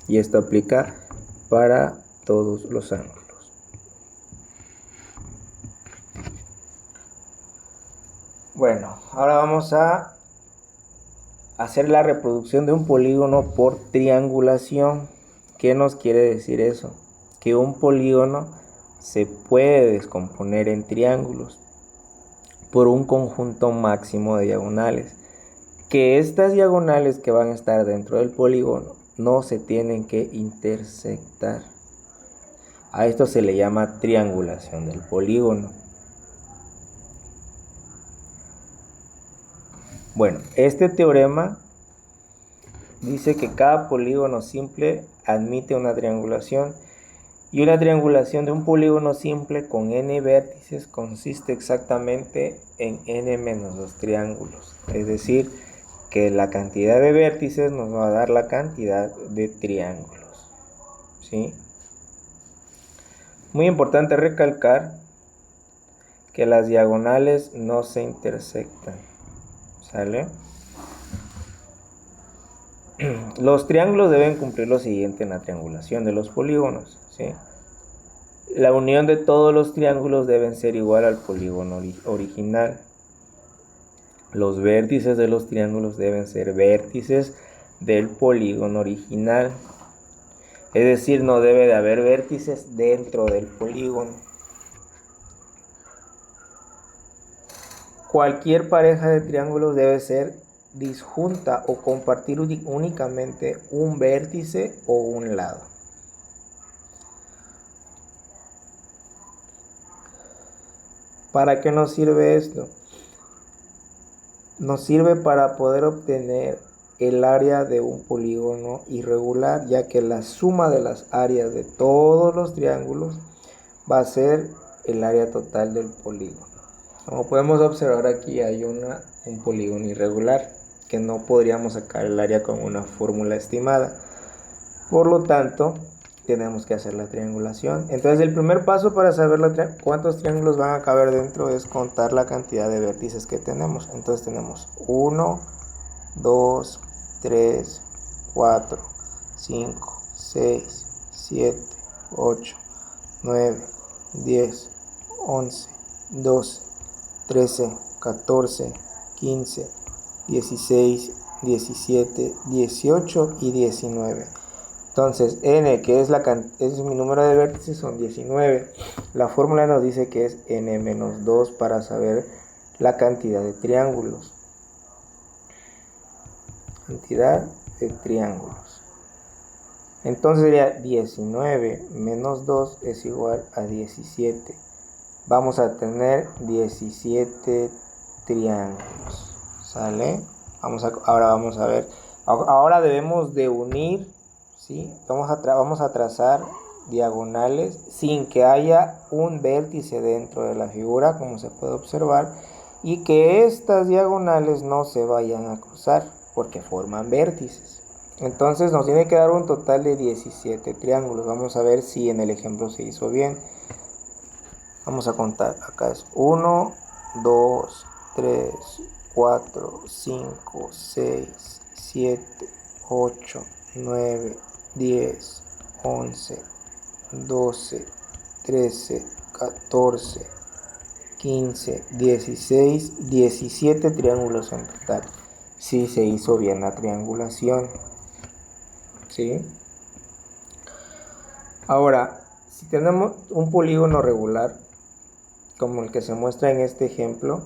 Y esto aplica para todos los ángulos. Bueno, ahora vamos a hacer la reproducción de un polígono por triangulación. ¿Qué nos quiere decir eso? Que un polígono se puede descomponer en triángulos por un conjunto máximo de diagonales. Que estas diagonales que van a estar dentro del polígono no se tienen que intersectar. A esto se le llama triangulación del polígono. Bueno, este teorema dice que cada polígono simple admite una triangulación y una triangulación de un polígono simple con n vértices consiste exactamente en n menos 2 triángulos. Es decir, que la cantidad de vértices nos va a dar la cantidad de triángulos, ¿sí? Muy importante recalcar que las diagonales no se intersectan, ¿sale? Los triángulos deben cumplir lo siguiente en la triangulación de los polígonos, ¿sí? La unión de todos los triángulos deben ser igual al polígono original. Los vértices de los triángulos deben ser vértices del polígono original. Es decir, no debe de haber vértices dentro del polígono. Cualquier pareja de triángulos debe ser disjunta o compartir únicamente un vértice o un lado. ¿Para qué nos sirve esto? Nos sirve para poder obtener el área de un polígono irregular, ya que la suma de las áreas de todos los triángulos va a ser el área total del polígono. Como podemos observar, aquí hay un polígono irregular que no podríamos sacar el área con una fórmula estimada. Por lo tanto, tenemos que hacer la triangulación. Entonces, el primer paso para saber cuántos triángulos van a caber dentro es contar la cantidad de vértices que tenemos. Entonces, tenemos 1, 2, 3, 4, 5, 6, 7, 8, 9, 10, 11, 12, 13, 14, 15, 16, 17, 18 y 19. Entonces, n, que es mi número de vértices, son 19. La fórmula nos dice que es n menos 2 para saber la cantidad de triángulos. Cantidad de triángulos. Entonces sería 19 menos 2 es igual a 17. Vamos a tener 17 triángulos. ¿Sale? Ahora vamos a ver. Ahora debemos de unir, ¿sí? Vamos a trazar diagonales sin que haya un vértice dentro de la figura, como se puede observar, y que estas diagonales no se vayan a cruzar porque forman vértices. Entonces nos tiene que dar un total de 17 triángulos. Vamos a ver si en el ejemplo se hizo bien. Vamos a contar. Acá es 1, 2, 3, 4, 5, 6, 7, 8, 9, 10, 11, 12, 13, 14, 15, 16, 17 triángulos en total. Si se hizo bien la triangulación. ¿Sí? Ahora, si tenemos un polígono regular, como el que se muestra en este ejemplo,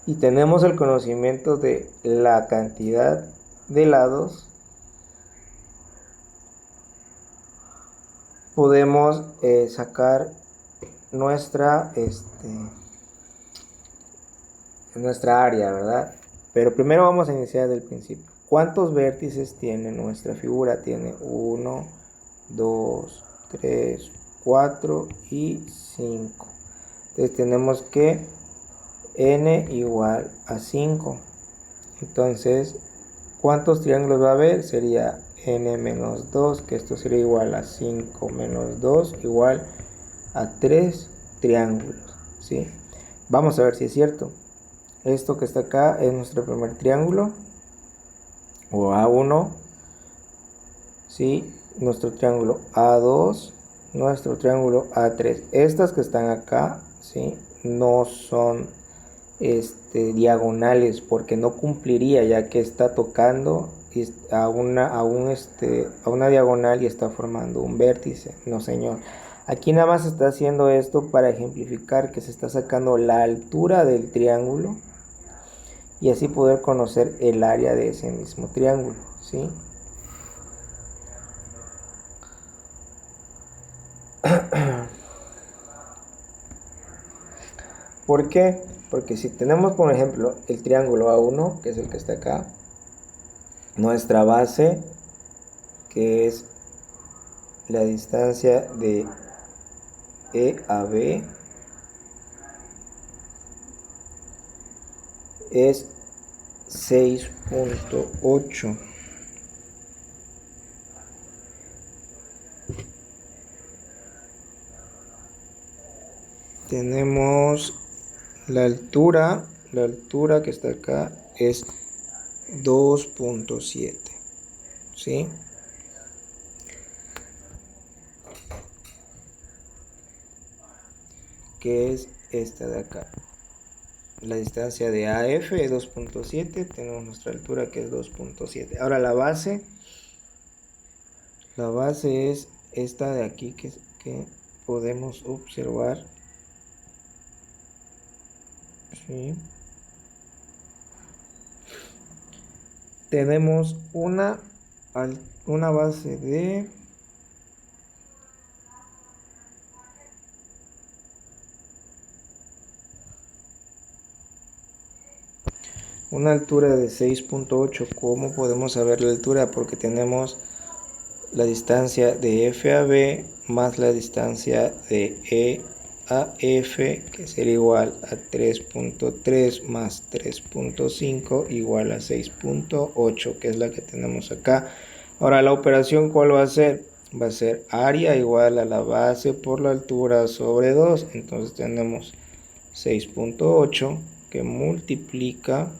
y tenemos el conocimiento de la cantidad de lados, podemos sacar nuestra área, ¿verdad? Pero primero vamos a iniciar del principio. ¿Cuántos vértices tiene nuestra figura? Tiene 1, 2, 3, 4 y 5. Entonces tenemos que n igual a 5. Entonces, ¿cuántos triángulos va a haber? Sería n menos 2, que esto sería igual a 5 menos 2, igual a 3 triángulos, ¿sí? Vamos a ver si es cierto. Esto que está acá es nuestro primer triángulo, o A1, ¿sí? Nuestro triángulo A2, nuestro triángulo A3. Estas que están acá, ¿sí? No son diagonales, porque no cumpliría, ya que está tocando a una diagonal y está formando un vértice. No, señor. Aquí nada más se está haciendo esto para ejemplificar que se está sacando la altura del triángulo y así poder conocer el área de ese mismo triángulo, ¿sí? ¿Por qué? Porque si tenemos, por ejemplo, el triángulo A1, que es el que está acá, nuestra base, que es la distancia de E a B, es 6.8. Tenemos la altura que está acá es 2.7, ¿sí? Que es esta de acá. La distancia de AF es 2.7, tenemos nuestra altura que es 2.7. Ahora la base es esta de aquí que podemos observar, ¿sí? Tenemos una base de una altura de 6.8. ¿Cómo podemos saber la altura? Porque tenemos la distancia de F a B más la distancia de E a F, que sería igual a 3.3 más 3.5 igual a 6.8, que es la que tenemos acá. Ahora la operación, ¿cuál va a ser? Va a ser área igual a la base por la altura sobre 2. Entonces tenemos 6.8 que multiplica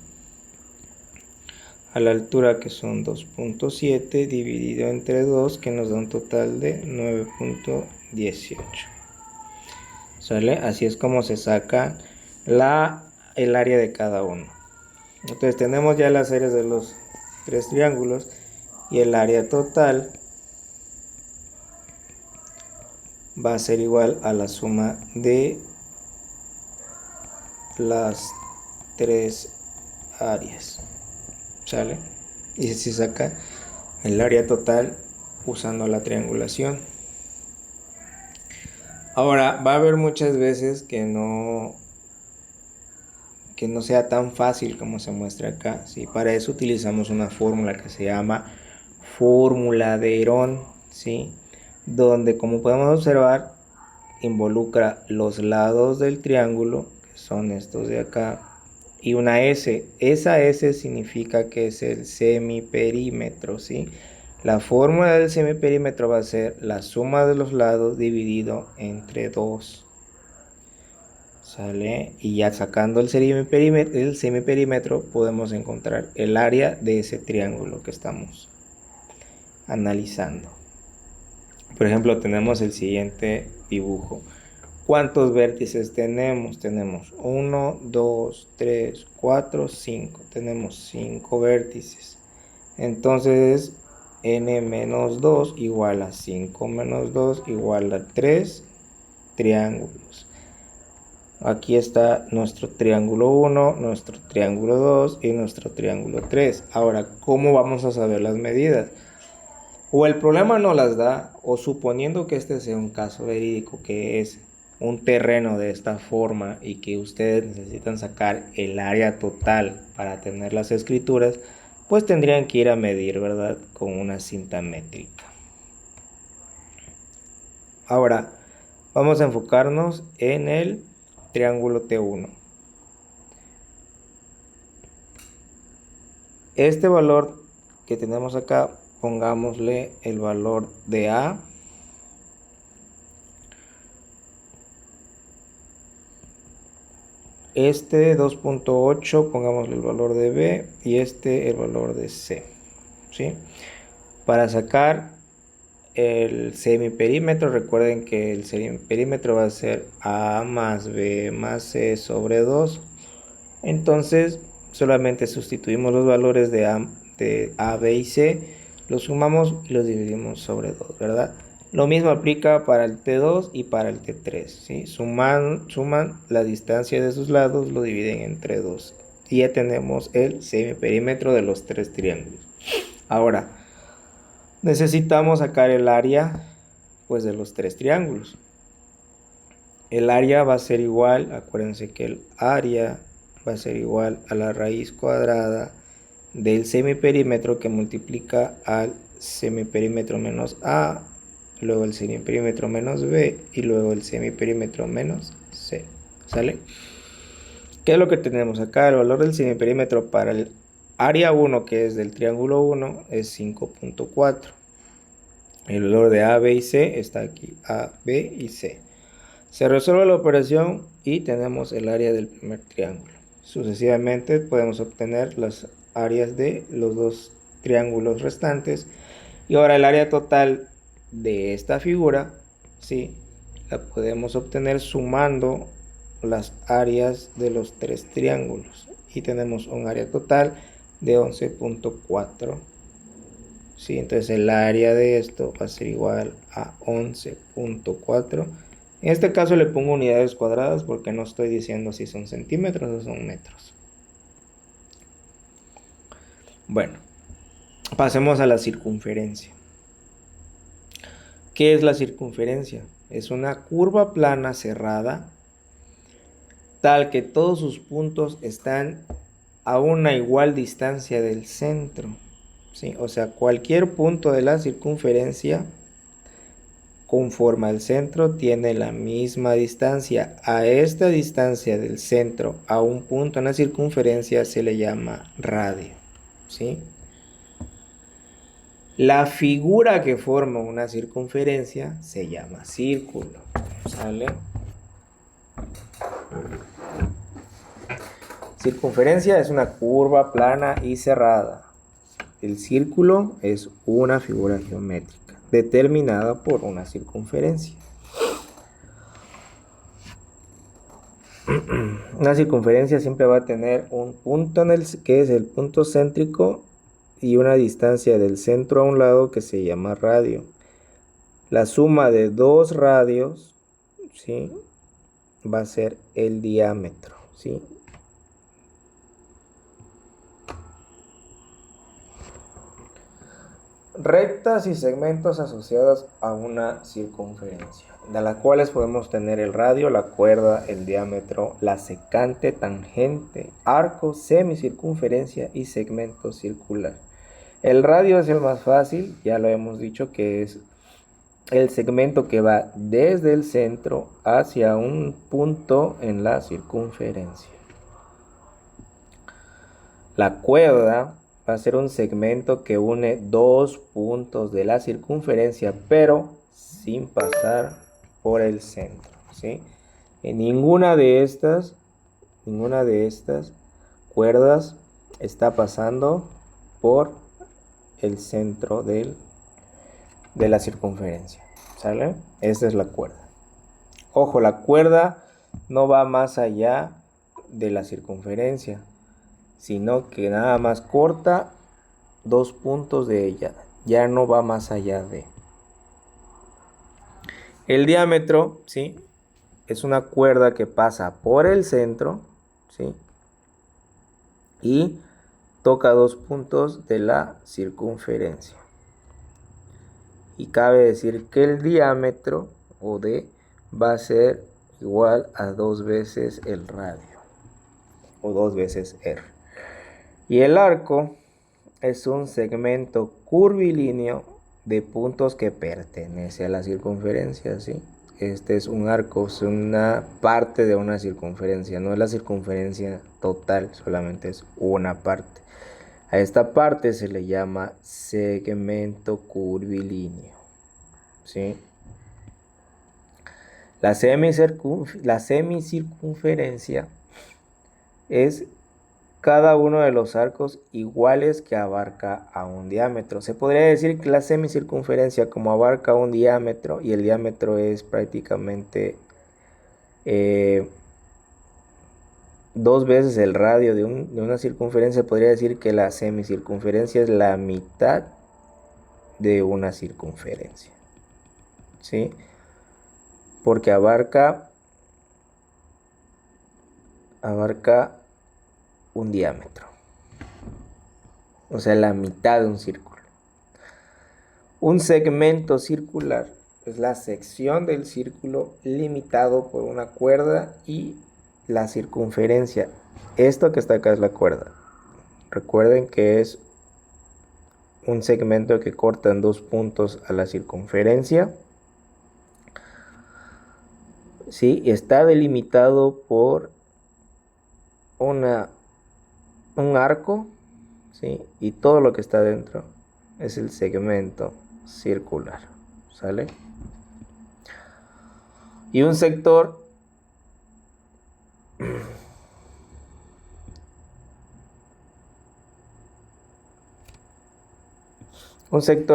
a la altura, que son 2.7 dividido entre 2, que nos da un total de 9.18. ¿Sale? Así es como se saca el área de cada uno. Entonces tenemos ya las áreas de los tres triángulos y el área total va a ser igual a la suma de las tres áreas. ¿Sale? Y se saca el área total usando la triangulación. Ahora, va a haber muchas veces que no que no sea tan fácil como se muestra acá, ¿sí? Para eso utilizamos una fórmula que se llama fórmula de Herón, ¿sí? Donde, como podemos observar, involucra los lados del triángulo, que son estos de acá, y una S. Esa S significa que es el semiperímetro, ¿sí? La fórmula del semiperímetro va a ser la suma de los lados dividido entre 2. ¿Sale? Y ya sacando el semiperímetro podemos encontrar el área de ese triángulo que estamos analizando. Por ejemplo, tenemos el siguiente dibujo. ¿Cuántos vértices tenemos? Tenemos 1, 2, 3, 4, 5. Tenemos 5 vértices. Entonces, n menos 2 igual a 5 menos 2 igual a 3 triángulos. Aquí está nuestro triángulo 1, nuestro triángulo 2 y nuestro triángulo 3. Ahora, ¿cómo vamos a saber las medidas? O el problema no las da, o suponiendo que este sea un caso verídico, que es un terreno de esta forma y que ustedes necesitan sacar el área total para tener las escrituras, pues tendrían que ir a medir, ¿verdad? Con una cinta métrica. Ahora, vamos a enfocarnos en el triángulo T1. Este valor que tenemos acá, pongámosle el valor de A. Este 2.8, pongámosle el valor de B y este el valor de C, ¿sí? Para sacar el semiperímetro, recuerden que el semiperímetro va a ser A más B más C sobre 2. Entonces, solamente sustituimos los valores de A, B y C, los sumamos y los dividimos sobre 2, ¿verdad? Lo mismo aplica para el T2 y para el T3, ¿sí? Suman la distancia de sus lados, lo dividen entre 2. Y ya tenemos el semiperímetro de los 3 triángulos. Ahora, necesitamos sacar el área, pues, de los 3 triángulos. El área va a ser igual, acuérdense que el área va a ser igual a la raíz cuadrada del semiperímetro que multiplica al semiperímetro menos A, luego el semiperímetro menos B y luego el semiperímetro menos C. ¿Sale? ¿Qué es lo que tenemos acá? El valor del semiperímetro para el área 1, que es del triángulo 1, es 5.4. El valor de A, B y C está aquí, A, B y C. Se resuelve la operación y tenemos el área del primer triángulo. Sucesivamente podemos obtener las áreas de los 2 triángulos restantes. Y ahora el área total de esta figura, ¿sí?, la podemos obtener sumando las áreas de los 3 triángulos. Y tenemos un área total de 11.4. ¿Sí? Entonces el área de esto va a ser igual a 11.4. En este caso le pongo unidades cuadradas porque no estoy diciendo si son centímetros o son metros. Bueno, pasemos a la circunferencia. ¿Qué es la circunferencia? Es una curva plana cerrada tal que todos sus puntos están a una igual distancia del centro, ¿sí? O sea, cualquier punto de la circunferencia conforme al centro tiene la misma distancia. A esta distancia del centro a un punto en la circunferencia se le llama radio, ¿sí? La figura que forma una circunferencia se llama círculo, ¿sale? Circunferencia es una curva plana y cerrada. El círculo es una figura geométrica determinada por una circunferencia. Una circunferencia siempre va a tener un punto que es el punto céntrico y una distancia del centro a un lado que se llama radio. La suma de 2 radios, ¿sí?, va a ser el diámetro, ¿sí? Rectas y segmentos asociados a una circunferencia. de las cuales podemos tener el radio, la cuerda, el diámetro, la secante, tangente, arco, semicircunferencia y segmento circular. El radio es el más fácil, ya lo hemos dicho que es el segmento que va desde el centro hacia un punto en la circunferencia. La cuerda va a ser un segmento que une dos puntos de la circunferencia, pero sin pasar por el centro, ¿sí? En ninguna de estas cuerdas está pasando por el centro de la circunferencia, ¿sale? Esta es la cuerda. Ojo, la cuerda no va más allá de la circunferencia, sino que nada más corta dos puntos de ella, ya no va más allá de. El diámetro, ¿sí? Es una cuerda que pasa por el centro, ¿sí? Y toca dos puntos de la circunferencia. Y cabe decir que el diámetro o D va a ser igual a 2 veces el radio o 2 veces R. Y el arco es un segmento curvilíneo de puntos que pertenece a la circunferencia, ¿sí? Este es un arco, es una parte de una circunferencia, no es la circunferencia total, solamente es una parte. A esta parte se le llama segmento curvilíneo, ¿sí? La semicircunferencia es cada uno de los arcos iguales que abarca a un diámetro. Se podría decir que la semicircunferencia, como abarca un diámetro y el diámetro es prácticamente 2 veces el radio de una circunferencia, podría decir que la semicircunferencia es la mitad de una circunferencia, ¿sí? Porque abarca un diámetro, o sea, la mitad de un círculo. Un segmento circular es la sección del círculo limitado por una cuerda y la circunferencia. Esto que está acá es la cuerda. Recuerden que es un segmento que corta en dos puntos a la circunferencia. Sí, está delimitado por un arco, ¿sí? Y todo lo que está dentro es el segmento circular, ¿sale? Y un sector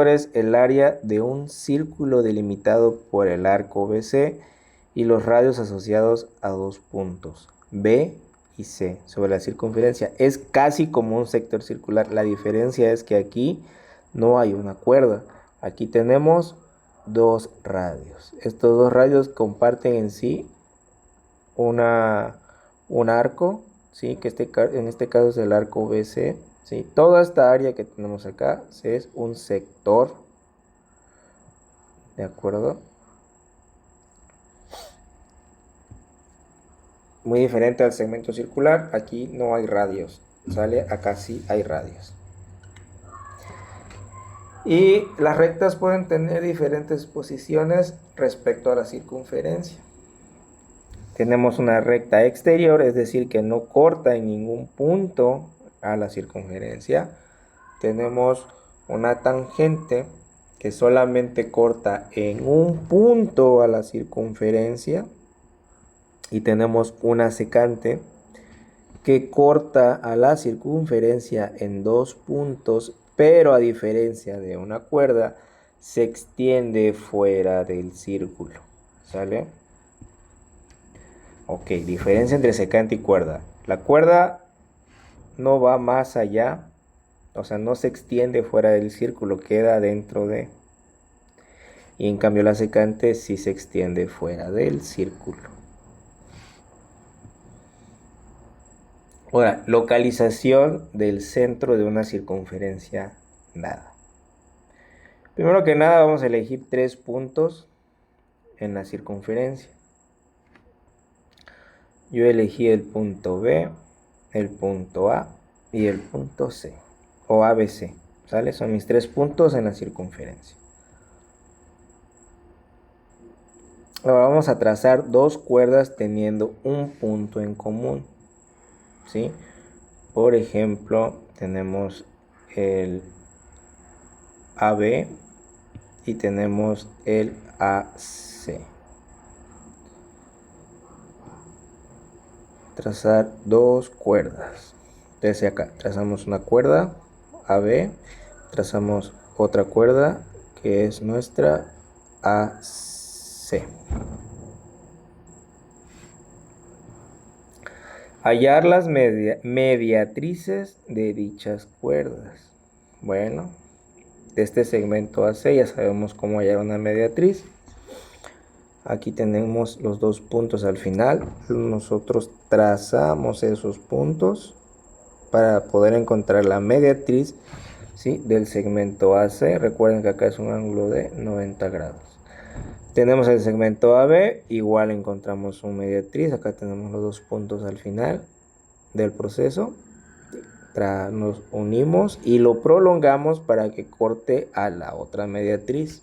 es el área de un círculo delimitado por el arco BC y los radios asociados a dos puntos B y C sobre la circunferencia. Es casi como un sector circular. La diferencia es que aquí no hay una cuerda. Aquí tenemos dos radios. Estos dos radios comparten en sí un arco, ¿sí? Que en este caso es el arco BC, ¿sí? Toda esta área que tenemos acá es un sector, ¿de acuerdo? Muy diferente al segmento circular, aquí no hay radios, ¿sale? Acá sí hay radios. Y las rectas pueden tener diferentes posiciones respecto a la circunferencia. Tenemos una recta exterior, es decir, que no corta en ningún punto a la circunferencia. Tenemos una tangente que solamente corta en un punto a la circunferencia. Y tenemos una secante que corta a la circunferencia en dos puntos, pero a diferencia de una cuerda, se extiende fuera del círculo, ¿sale? Ok, diferencia entre secante y cuerda. La cuerda no va más allá, o sea, no se extiende fuera del círculo, queda dentro de. Y en cambio la secante sí se extiende fuera del círculo. Ahora, localización del centro de una circunferencia dada. Primero que nada vamos a elegir 3 puntos en la circunferencia. Yo elegí el punto B, el punto A y el punto C, o ABC, ¿sale? Son mis 3 puntos en la circunferencia. Ahora vamos a trazar 2 cuerdas teniendo un punto en común, ¿sí? Por ejemplo, tenemos el AB y tenemos el AC. Trazar 2 cuerdas. Desde acá trazamos una cuerda AB, trazamos otra cuerda que es nuestra AC. Hallar las mediatrices de dichas cuerdas. Bueno, de este segmento AC ya sabemos cómo hallar una mediatriz. Aquí tenemos los 2 puntos al final. Nosotros trazamos esos puntos para poder encontrar la mediatriz, ¿sí?, del segmento AC. Recuerden que acá es un ángulo de 90 grados. Tenemos el segmento AB, igual encontramos una mediatriz. Acá tenemos los 2 puntos al final del proceso. Nos unimos y lo prolongamos para que corte a la otra mediatriz.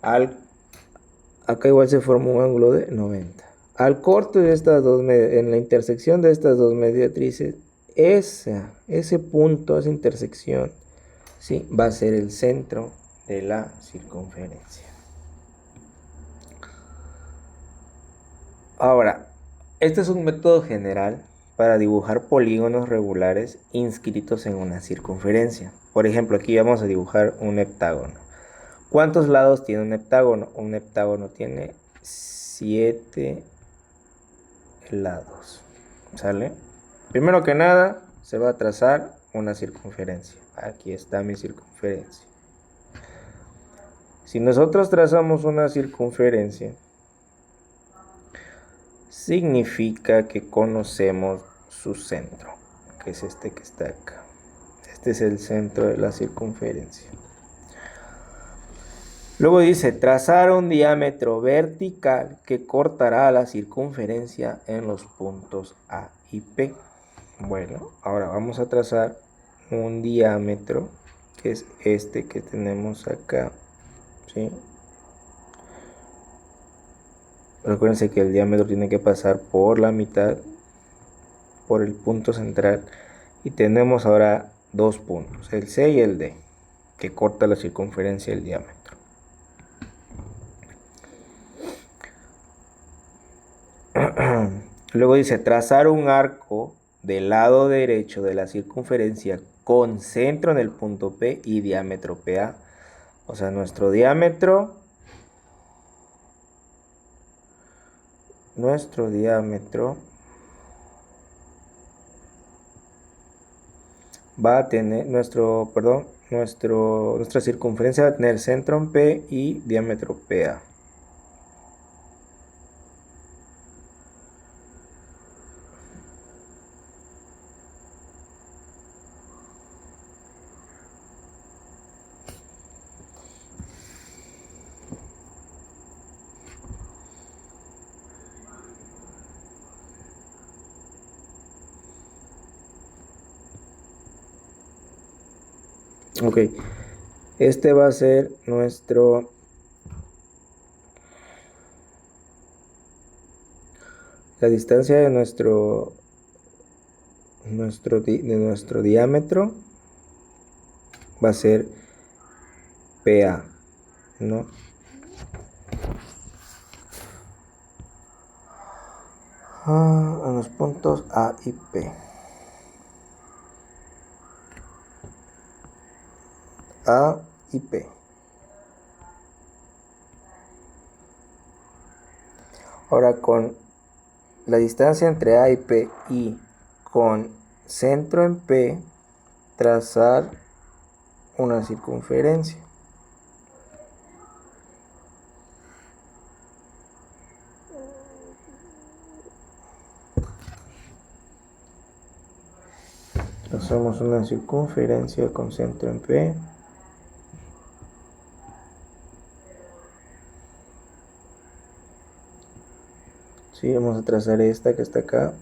Acá igual se forma un ángulo de 90. Al corte de estas dos, en la intersección de estas dos mediatrices, ese punto, esa intersección, ¿sí?, va a ser el centro de la circunferencia. Ahora, este es un método general para dibujar polígonos regulares inscritos en una circunferencia. Por ejemplo, aquí vamos a dibujar un heptágono. ¿Cuántos lados tiene un heptágono? Un heptágono tiene 7 lados. ¿Sale? Primero que nada, se va a trazar una circunferencia. Aquí está mi circunferencia. Si nosotros trazamos una circunferencia, significa que conocemos su centro, que es este que está acá. Este es el centro de la circunferencia. Luego dice, trazar un diámetro vertical que cortará la circunferencia en los puntos A y P. Bueno, ahora vamos a trazar un diámetro, que es este que tenemos acá, ¿sí? Recuérdense que el diámetro tiene que pasar por la mitad, por el punto central. Y tenemos ahora 2 puntos, el C y el D, que corta la circunferencia del diámetro. Luego dice, trazar un arco del lado derecho de la circunferencia con centro en el punto P y diámetro PA. O sea, nuestro diámetro va a tener, nuestra circunferencia va a tener centro en P y diámetro PA. Ok, este va a ser la distancia de nuestro diámetro va a ser PA, ¿no? En los puntos A y P. A y P. Ahora con la distancia entre A y P y con centro en P, trazar una circunferencia. Trazamos una circunferencia con centro en P. Sí, vamos a trazar esta que está acá.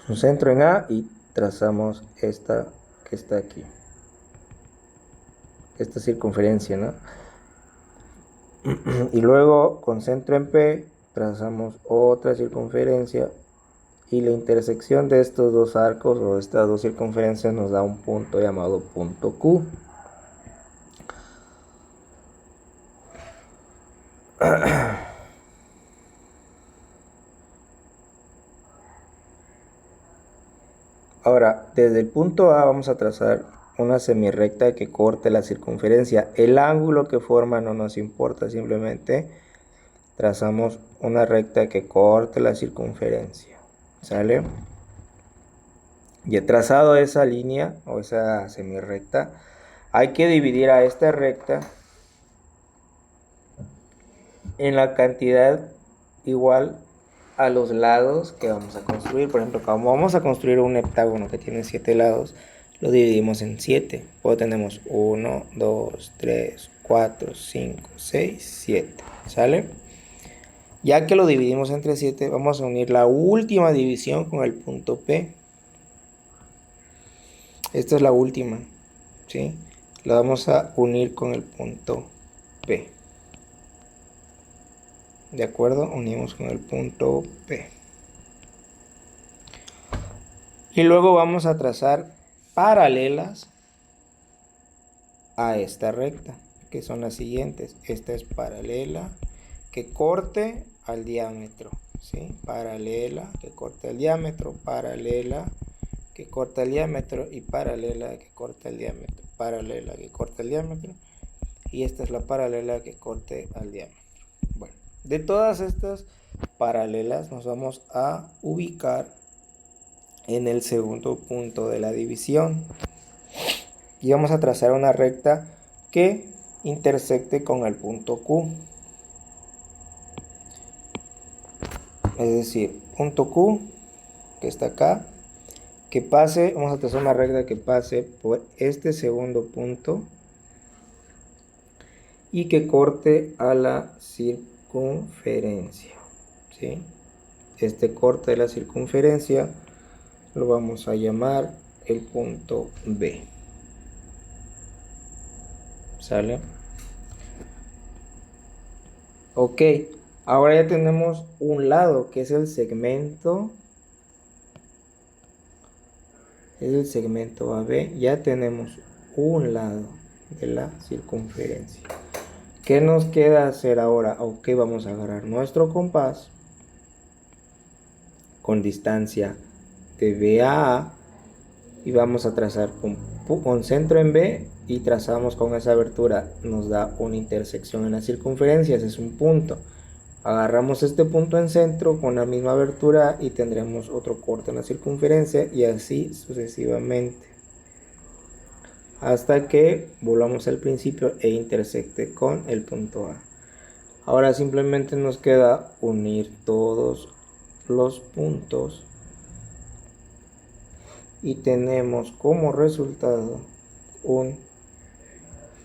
Un centro en A y trazamos esta que está aquí. Esta circunferencia, ¿no? Y luego con centro en P trazamos otra circunferencia y la intersección de estos dos arcos o de estas dos circunferencias nos da un punto llamado punto Q. Ahora, desde el punto A vamos a trazar una semirrecta que corte la circunferencia. El ángulo que forma no nos importa, simplemente trazamos una recta que corte la circunferencia. ¿Sale? Y he trazado esa línea o esa semirrecta, hay que dividir a esta recta en la cantidad igual a los lados que vamos a construir. Por ejemplo, como vamos a construir un heptágono que tiene 7 lados, lo dividimos en 7. Luego tenemos 1, 2, 3, 4, 5, 6, 7. ¿Sale? Ya que lo dividimos entre 7, vamos a unir la última división con el punto P. Esta es la última, ¿sí? La vamos a unir con el punto P. ¿De acuerdo? Unimos con el punto P. Y luego vamos a trazar paralelas a esta recta, que son las siguientes. Esta es paralela, que corte al diámetro, ¿sí? Paralela, que corte al diámetro, paralela, que corta el diámetro y paralela, que corta el diámetro, paralela, que corta el diámetro. Y esta es la paralela que corte al diámetro. Bueno, de todas estas paralelas nos vamos a ubicar en el segundo punto de la división y vamos a trazar una recta que intersecte con el punto Q, es decir, punto Q que está acá, que pase, vamos a trazar una recta que pase por este segundo punto y que corte a la circunferencia, ¿sí? Este corte de la circunferencia lo vamos a llamar el punto B. ¿Sale? Ok, ahora ya tenemos un lado que es el segmento. Es el segmento AB. Ya tenemos un lado de la circunferencia. ¿Qué nos queda hacer ahora? Ok, vamos a agarrar nuestro compás con distancia de B a A y vamos a trazar con centro en B y trazamos con esa abertura, nos da una intersección en la circunferencia, ese es un punto. Agarramos este punto en centro con la misma abertura y tendremos otro corte en la circunferencia y así sucesivamente hasta que volvamos al principio e intersecte con el punto A. Ahora simplemente nos queda unir todos los puntos y tenemos como resultado un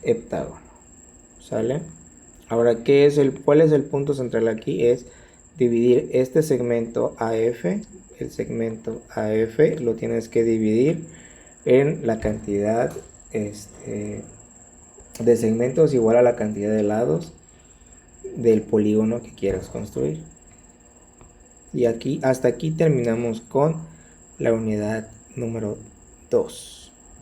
heptágono. ¿Sale? Ahora, ¿cuál es el punto central aquí? Es dividir este segmento AF. El segmento AF lo tienes que dividir en la cantidad de segmentos igual a la cantidad de lados del polígono que quieras construir. Y aquí, hasta aquí terminamos con la unidad número 2.